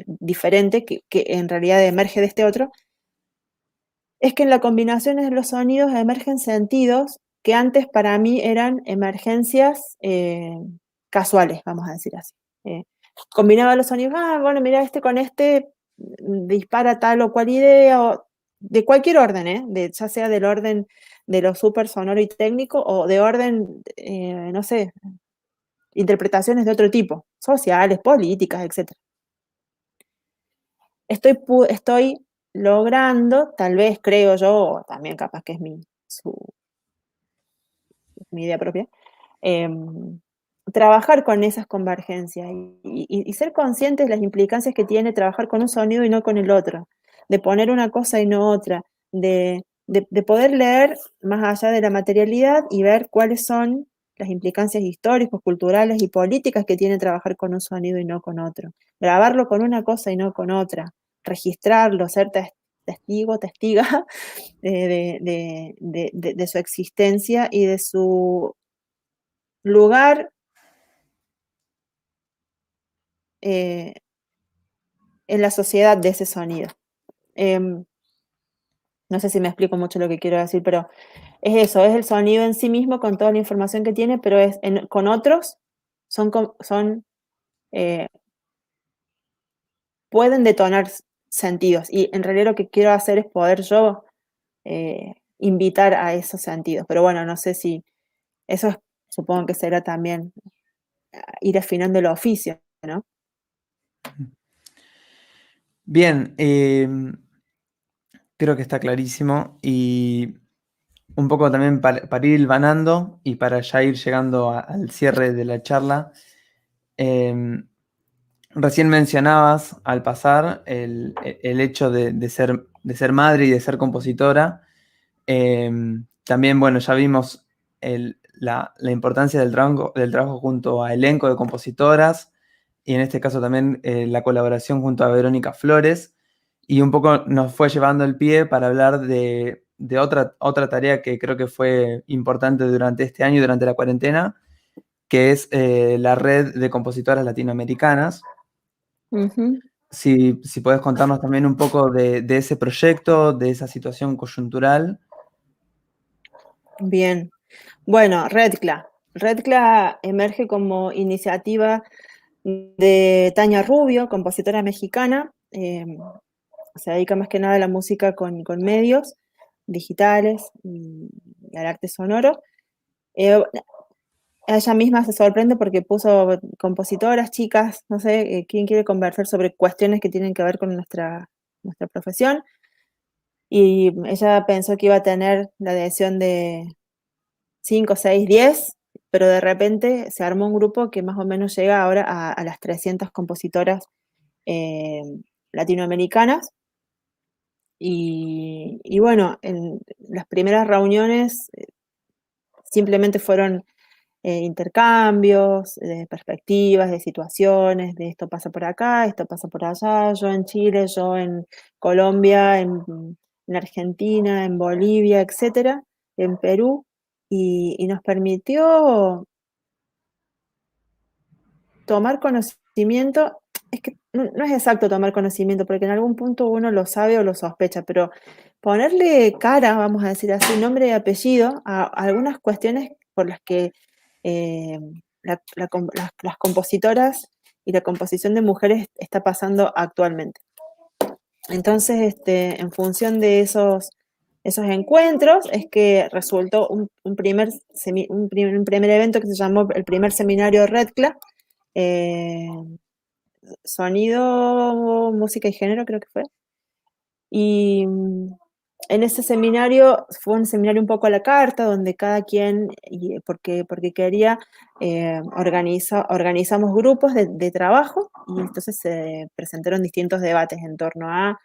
Speaker 5: diferente que en realidad emerge de este otro, es que en la combinación de los sonidos emergen sentidos que antes para mí eran emergencias casuales, vamos a decir así. Combinaba los sonidos, bueno, mira, este con este dispara tal o cual idea, o de cualquier orden, ya sea del orden de lo súper sonoro y técnico, o de orden, no sé, interpretaciones de otro tipo, sociales, políticas, etc. Estoy logrando, tal vez creo yo, o también capaz que es mi idea propia, trabajar con esas convergencias y ser conscientes de las implicancias que tiene trabajar con un sonido y no con el otro, de poner una cosa y no otra, de poder leer más allá de la materialidad y ver cuáles son las implicancias históricas, culturales y políticas que tiene trabajar con un sonido y no con otro. Grabarlo con una cosa y no con otra, registrarlo, ser testigo, testiga de su existencia y de su lugar en la sociedad de ese sonido. No sé si me explico mucho lo que quiero decir, pero es eso, es el sonido en sí mismo con toda la información que tiene, pero con otros pueden detonar sentidos. Y en realidad lo que quiero hacer es poder yo invitar a esos sentidos. Pero bueno, no sé si eso supongo que será también ir afinando el oficio, ¿no?
Speaker 2: Bien, creo que está clarísimo y un poco también para ir hilvanando y para ya ir llegando al cierre de la charla. Recién mencionabas al pasar el hecho de ser madre y de ser compositora. También, bueno, ya vimos la importancia del trabajo junto a elenco de compositoras y en este caso también la colaboración junto a Verónica Flores. Y un poco nos fue llevando el pie para hablar de otra tarea que creo que fue importante durante este año y durante la cuarentena, que es la red de compositoras latinoamericanas.
Speaker 5: Uh-huh.
Speaker 2: Si puedes contarnos también un poco de ese proyecto, de esa situación coyuntural.
Speaker 5: Bien. Bueno, Redcla. Redcla emerge como iniciativa de Tania Rubio, compositora mexicana. Se dedica más que nada a la música con medios digitales y al arte sonoro. Ella misma se sorprende porque puso compositoras, chicas, no sé, quién quiere conversar sobre cuestiones que tienen que ver con nuestra profesión. Y ella pensó que iba a tener la adhesión de 5, 6, 10, pero de repente se armó un grupo que más o menos llega ahora a las 300 compositoras latinoamericanas. Y bueno, en las primeras reuniones simplemente fueron intercambios, de perspectivas, de situaciones, de esto pasa por acá, esto pasa por allá, yo en Chile, yo en Colombia, en Argentina, en Bolivia, etcétera, en Perú, y nos permitió tomar conocimiento. Es que no es exacto tomar conocimiento, porque en algún punto uno lo sabe o lo sospecha, pero ponerle cara, vamos a decir así, nombre y apellido a algunas cuestiones por las que las compositoras y la composición de mujeres está pasando actualmente. Entonces, en función de esos encuentros, es que resultó un primer evento que se llamó el primer seminario REDCLA, sonido, música y género, creo que fue. Y en ese seminario, fue un seminario un poco a la carta, donde cada quien, porque quería, organizamos grupos de trabajo, y entonces se presentaron distintos debates en torno a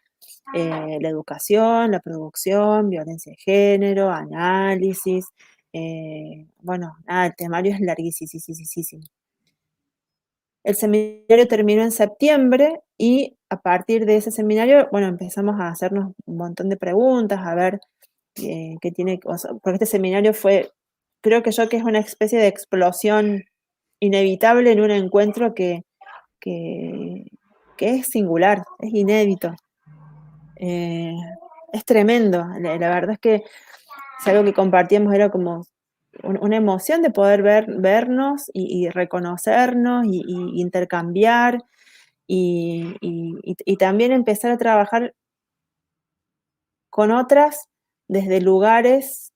Speaker 5: la educación, la producción, violencia de género, análisis. Bueno, nada, el temario es larguísimo. El seminario terminó en septiembre y a partir de ese seminario, bueno, empezamos a hacernos un montón de preguntas, a ver qué tiene, o sea, porque este seminario fue, creo que es una especie de explosión inevitable en un encuentro que es singular, es inédito. Es tremendo, la verdad es que es algo que compartíamos, era como una emoción de poder vernos y reconocernos y intercambiar y también empezar a trabajar con otras desde lugares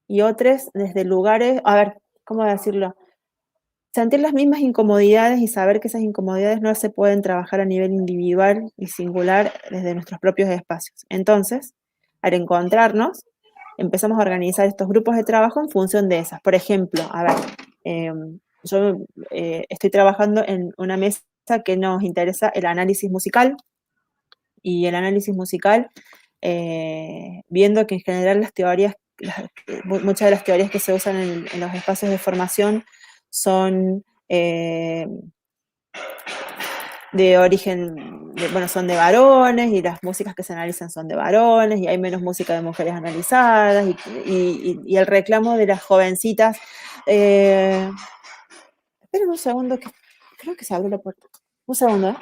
Speaker 5: y otros desde lugares, a ver, ¿cómo decirlo? Sentir las mismas incomodidades y saber que esas incomodidades no se pueden trabajar a nivel individual y singular desde nuestros propios espacios. Entonces, al encontrarnos, empezamos a organizar estos grupos de trabajo en función de esas. Por ejemplo, a ver, yo estoy trabajando en una mesa que nos interesa el análisis musical, y el análisis musical, viendo que en general las teorías, muchas de las teorías que se usan en los espacios de formación son de origen, bueno, son de varones, y las músicas que se analizan son de varones, y hay menos música de mujeres analizadas, y el reclamo de las jovencitas. Esperen un segundo, que creo que se abrió la puerta. Un segundo, ¿eh?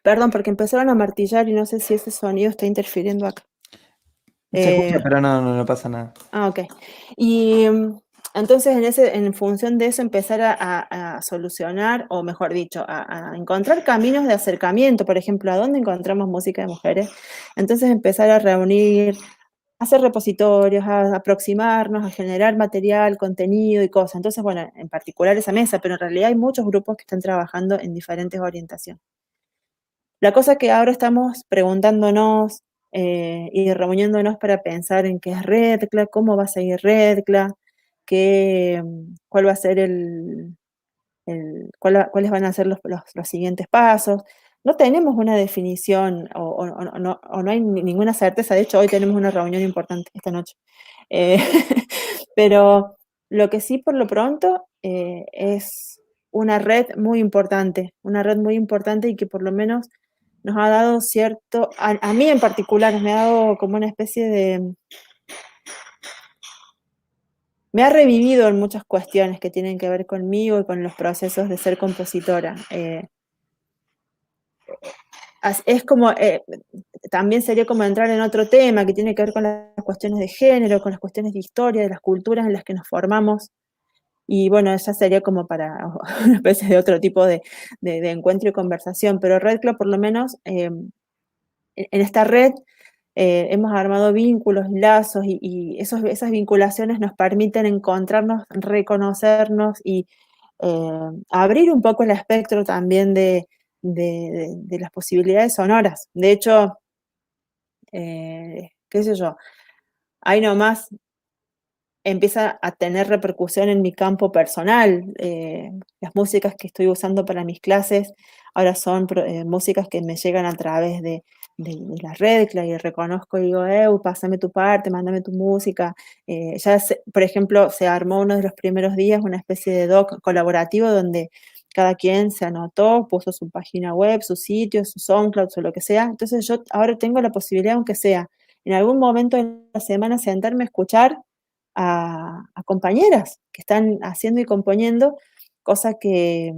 Speaker 5: Perdón, porque empezaron a martillar y no sé si ese sonido está interfiriendo acá.
Speaker 2: Se escucha, pero no pasa nada.
Speaker 5: Ok. Y entonces en función de eso empezar a solucionar, o mejor dicho, a encontrar caminos de acercamiento. Por ejemplo, ¿a dónde encontramos música de mujeres? Entonces empezar a reunir, a hacer repositorios, a aproximarnos, a generar material, contenido y cosas. Entonces, bueno, en particular esa mesa, pero en realidad hay muchos grupos que están trabajando en diferentes orientaciones. La cosa que ahora estamos preguntándonos y reuniéndonos para pensar en qué es REDCLA, cómo va a seguir REDCLA, cuál va a ser cuáles van a ser los siguientes pasos. No tenemos una definición o no hay ninguna certeza. De hecho, hoy tenemos una reunión importante esta noche. Pero lo que sí, por lo pronto, es una red muy importante y que por lo menos nos ha dado cierto, a mí en particular, me ha dado como una especie de, me ha revivido en muchas cuestiones que tienen que ver conmigo y con los procesos de ser compositora. Es como, también sería como entrar en otro tema que tiene que ver con las cuestiones de género, con las cuestiones de historia, de las culturas en las que nos formamos. Y bueno, ya sería como para una especie de otro tipo de encuentro y conversación, pero REDCLA por lo menos, en esta red hemos armado vínculos, lazos, y esas vinculaciones nos permiten encontrarnos, reconocernos y abrir un poco el espectro también de las posibilidades sonoras. De hecho, qué sé yo, ahí nomás empieza a tener repercusión en mi campo personal. Las músicas que estoy usando para mis clases ahora son músicas que me llegan a través de la REDCLA, y reconozco y digo, pásame tu parte, mándame tu música. Por ejemplo, se armó uno de los primeros días una especie de doc colaborativo donde cada quien se anotó, puso su página web, su sitio, su SoundCloud o lo que sea. Entonces yo ahora tengo la posibilidad, aunque sea en algún momento de la semana sentarme a escuchar a compañeras que están haciendo y componiendo, cosa que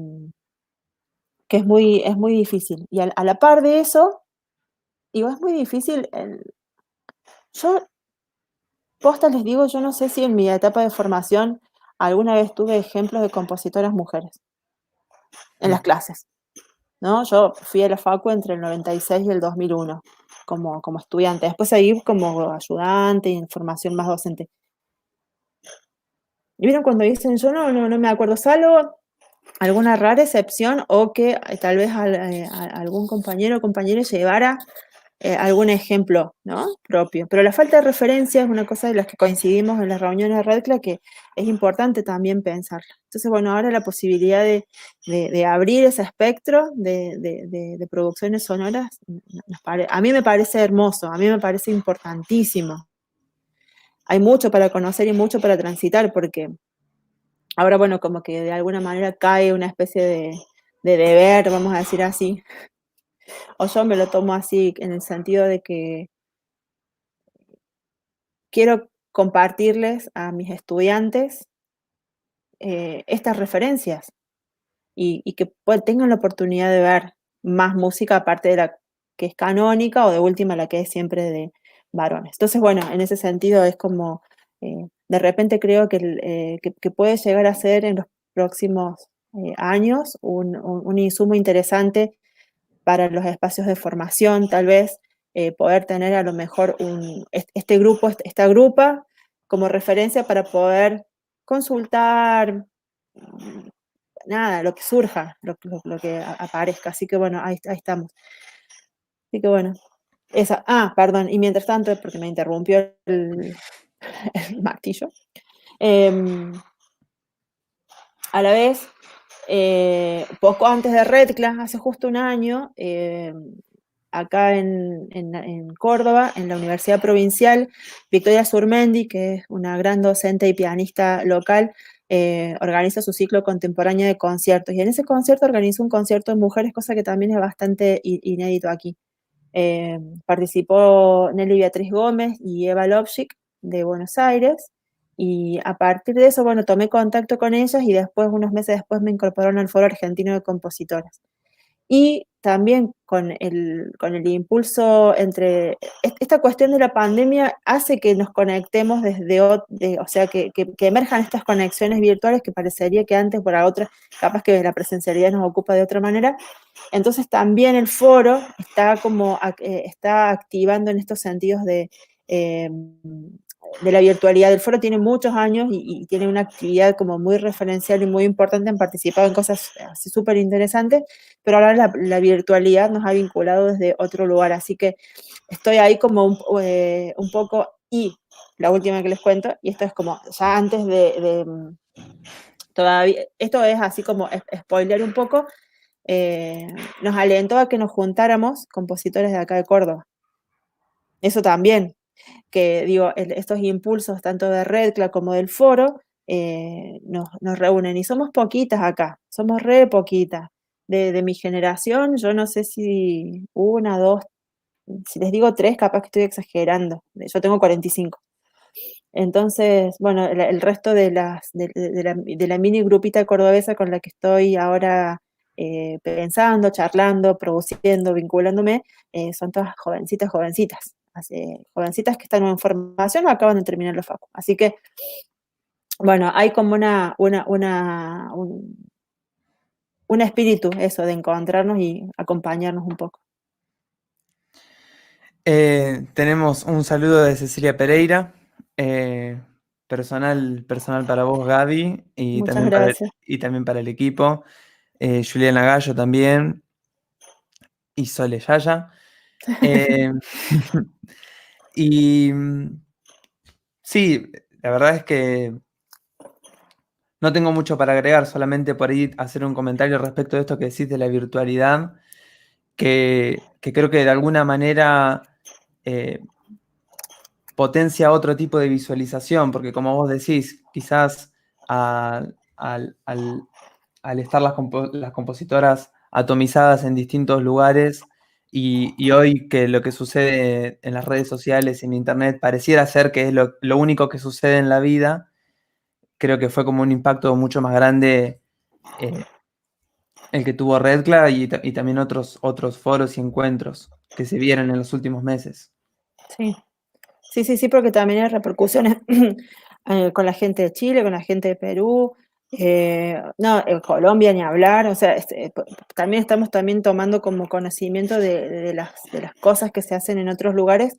Speaker 5: es muy difícil. Y a la par de eso, digo, es muy difícil. Yo, posta les digo, yo no sé si en mi etapa de formación alguna vez tuve ejemplos de compositoras mujeres en las clases, ¿no? Yo fui a la facu entre el 96 y el 2001 como estudiante. Después seguí como ayudante y en formación más docente. ¿Y vieron cuando dicen yo no me acuerdo, salvo alguna rara excepción o que tal vez algún compañero o compañera llevara algún ejemplo, ¿no? Propio? Pero la falta de referencia es una cosa de las que coincidimos en las reuniones de RedCla que es importante también pensarla. Entonces, bueno, ahora la posibilidad de abrir ese espectro de producciones sonoras, a mí me parece hermoso, a mí me parece importantísimo. Hay mucho para conocer y mucho para transitar, porque ahora, bueno, como que de alguna manera cae una especie de deber, vamos a decir así, o yo me lo tomo así en el sentido de que quiero compartirles a mis estudiantes estas referencias y que tengan la oportunidad de ver más música aparte de la que es canónica o de última la que es siempre de varones. Entonces, bueno, en ese sentido es como, de repente creo que puede llegar a ser en los próximos años un insumo interesante para los espacios de formación, tal vez poder tener a lo mejor este grupo, esta grupa como referencia para poder consultar, nada, lo que surja, lo que aparezca. Así que bueno, ahí estamos. Así que bueno, perdón, y mientras tanto, porque me interrumpió el martillo, a la vez, poco antes de RedCla, hace justo un año, acá en Córdoba, en la Universidad Provincial, Victoria Surmendi, que es una gran docente y pianista local, organiza su ciclo contemporáneo de conciertos. Y en ese concierto organizó un concierto de mujeres, cosa que también es bastante inédito aquí. Participó Nelly Beatriz Gómez y Eva Lopchik de Buenos Aires. Y a partir de eso, bueno, tomé contacto con ellas y después, unos meses después, me incorporaron al Foro Argentino de Compositoras. Y también con el impulso esta cuestión de la pandemia hace que nos conectemos o sea, que emerjan estas conexiones virtuales que parecería que antes por la otra, capaz que la presencialidad nos ocupa de otra manera. Entonces también el foro está activando en estos sentidos de la virtualidad. El foro tiene muchos años y tiene una actividad como muy referencial y muy importante. Han participado en cosas así súper interesantes, pero ahora la virtualidad nos ha vinculado desde otro lugar. Así que estoy ahí como un poco, y la última que les cuento, y esto es como ya antes todavía, esto es así como spoiler un poco, nos alentó a que nos juntáramos compositores de acá de Córdoba. Eso también, que digo, estos impulsos tanto de RedCla como del foro nos reúnen y somos poquitas acá, somos re poquitas. De mi generación, yo no sé si una, dos, si les digo tres, capaz que estoy exagerando. Yo tengo 45. Entonces, bueno, el resto de la mini grupita cordobesa con la que estoy ahora pensando, charlando, produciendo, vinculándome, son todas jovencitas. Jovencitas que están en formación o acaban de terminar la facu. Así que, bueno, hay como un espíritu eso de encontrarnos y acompañarnos un poco.
Speaker 2: Tenemos un saludo de Cecilia Pereira, personal para vos, Gaby, y
Speaker 5: Muchas
Speaker 2: también
Speaker 5: gracias.
Speaker 2: también para el equipo. Juliana Gallo también, y Sole Yaya. Y sí, la verdad es que no tengo mucho para agregar, solamente por ahí hacer un comentario respecto de esto que decís de la virtualidad, que creo que de alguna manera potencia otro tipo de visualización, porque como vos decís, quizás al estar las compositoras atomizadas en distintos lugares, y hoy que lo que sucede en las redes sociales, en internet, pareciera ser que es lo único que sucede en la vida, creo que fue como un impacto mucho más grande el que tuvo Redcla y también otros foros y encuentros que se vieron en los últimos meses.
Speaker 5: Sí, porque también hay repercusiones con la gente de Chile, con la gente de Perú, en Colombia ni hablar, o sea, también estamos tomando como conocimiento de las cosas que se hacen en otros lugares,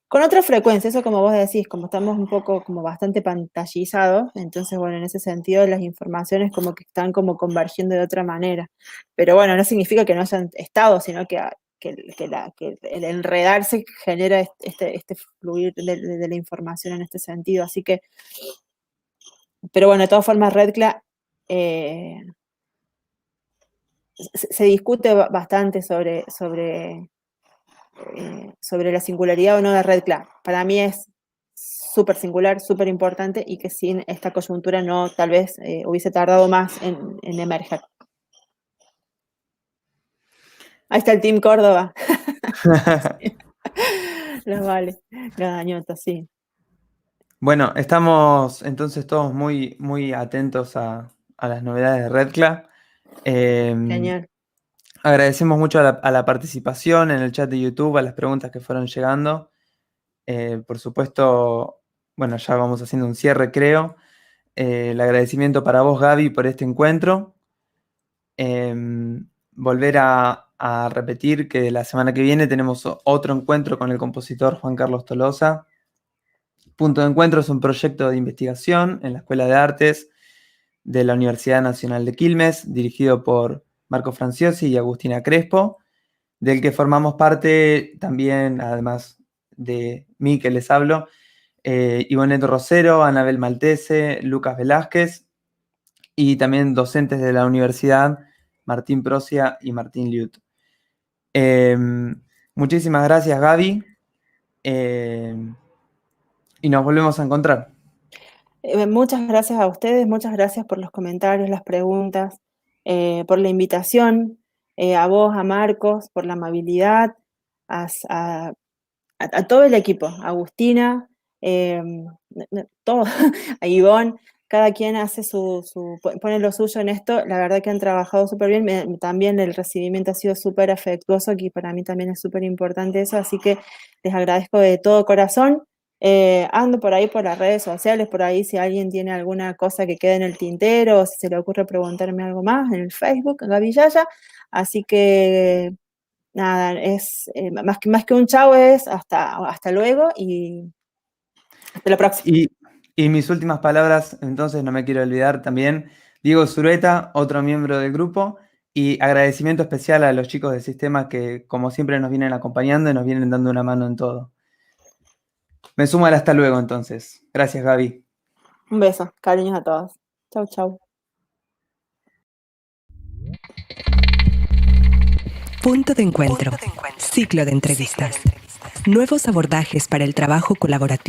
Speaker 5: con otra frecuencia, eso como vos decís, como estamos un poco como bastante pantallizados, entonces bueno, en ese sentido las informaciones como que están como convergiendo de otra manera, pero bueno, no significa que no hayan estado, sino que el enredarse genera este fluir de la información en este sentido, así que, pero bueno, de todas formas Redcla se discute bastante sobre la singularidad o no de Redcla. Para mí es súper singular, súper importante y que sin esta coyuntura no, tal vez hubiese tardado más en emerger. Ahí está el Team Córdoba. Los vale, los dañotos, sí.
Speaker 2: Bueno, estamos entonces todos muy, muy atentos a las novedades de Redcla.
Speaker 5: Genial.
Speaker 2: Agradecemos mucho a la participación en el chat de YouTube, a las preguntas que fueron llegando. Por supuesto, bueno, ya vamos haciendo un cierre, creo. El agradecimiento para vos, Gaby, por este encuentro. Volver a repetir que la semana que viene tenemos otro encuentro con el compositor Juan Carlos Tolosa. Punto de Encuentro es un proyecto de investigación en la Escuela de Artes de la Universidad Nacional de Quilmes, dirigido por Marco Franciosi y Agustina Crespo, del que formamos parte también, además de mí que les hablo, Ivonette Rosero, Anabel Maltese, Lucas Velázquez, y también docentes de la universidad, Martín Procia y Martín Liut. Muchísimas gracias, Gaby, y nos volvemos a encontrar.
Speaker 5: Muchas gracias a ustedes, muchas gracias por los comentarios, las preguntas, por la invitación, a vos, a Marcos, por la amabilidad, a todo el equipo, a Agustina, todo, a Ivonne, cada quien hace pone lo suyo en esto, la verdad que han trabajado súper bien, también el recibimiento ha sido súper afectuoso, que para mí también es súper importante eso, así que les agradezco de todo corazón. Ando por ahí por las redes sociales, por ahí si alguien tiene alguna cosa que quede en el tintero o si se le ocurre preguntarme algo más, en el Facebook, Gaby Yaya, así que nada, es más que un chau es hasta luego y hasta la próxima.
Speaker 2: Y mis últimas palabras, entonces no me quiero olvidar también, Diego Zureta, otro miembro del grupo, y agradecimiento especial a los chicos del sistema que como siempre nos vienen acompañando y nos vienen dando una mano en todo. Me sumo al hasta luego entonces. Gracias, Gaby.
Speaker 5: Un beso, cariños a todos. Chau, chau.
Speaker 3: Punto de Encuentro. Ciclo de entrevistas. Nuevos abordajes para el trabajo colaborativo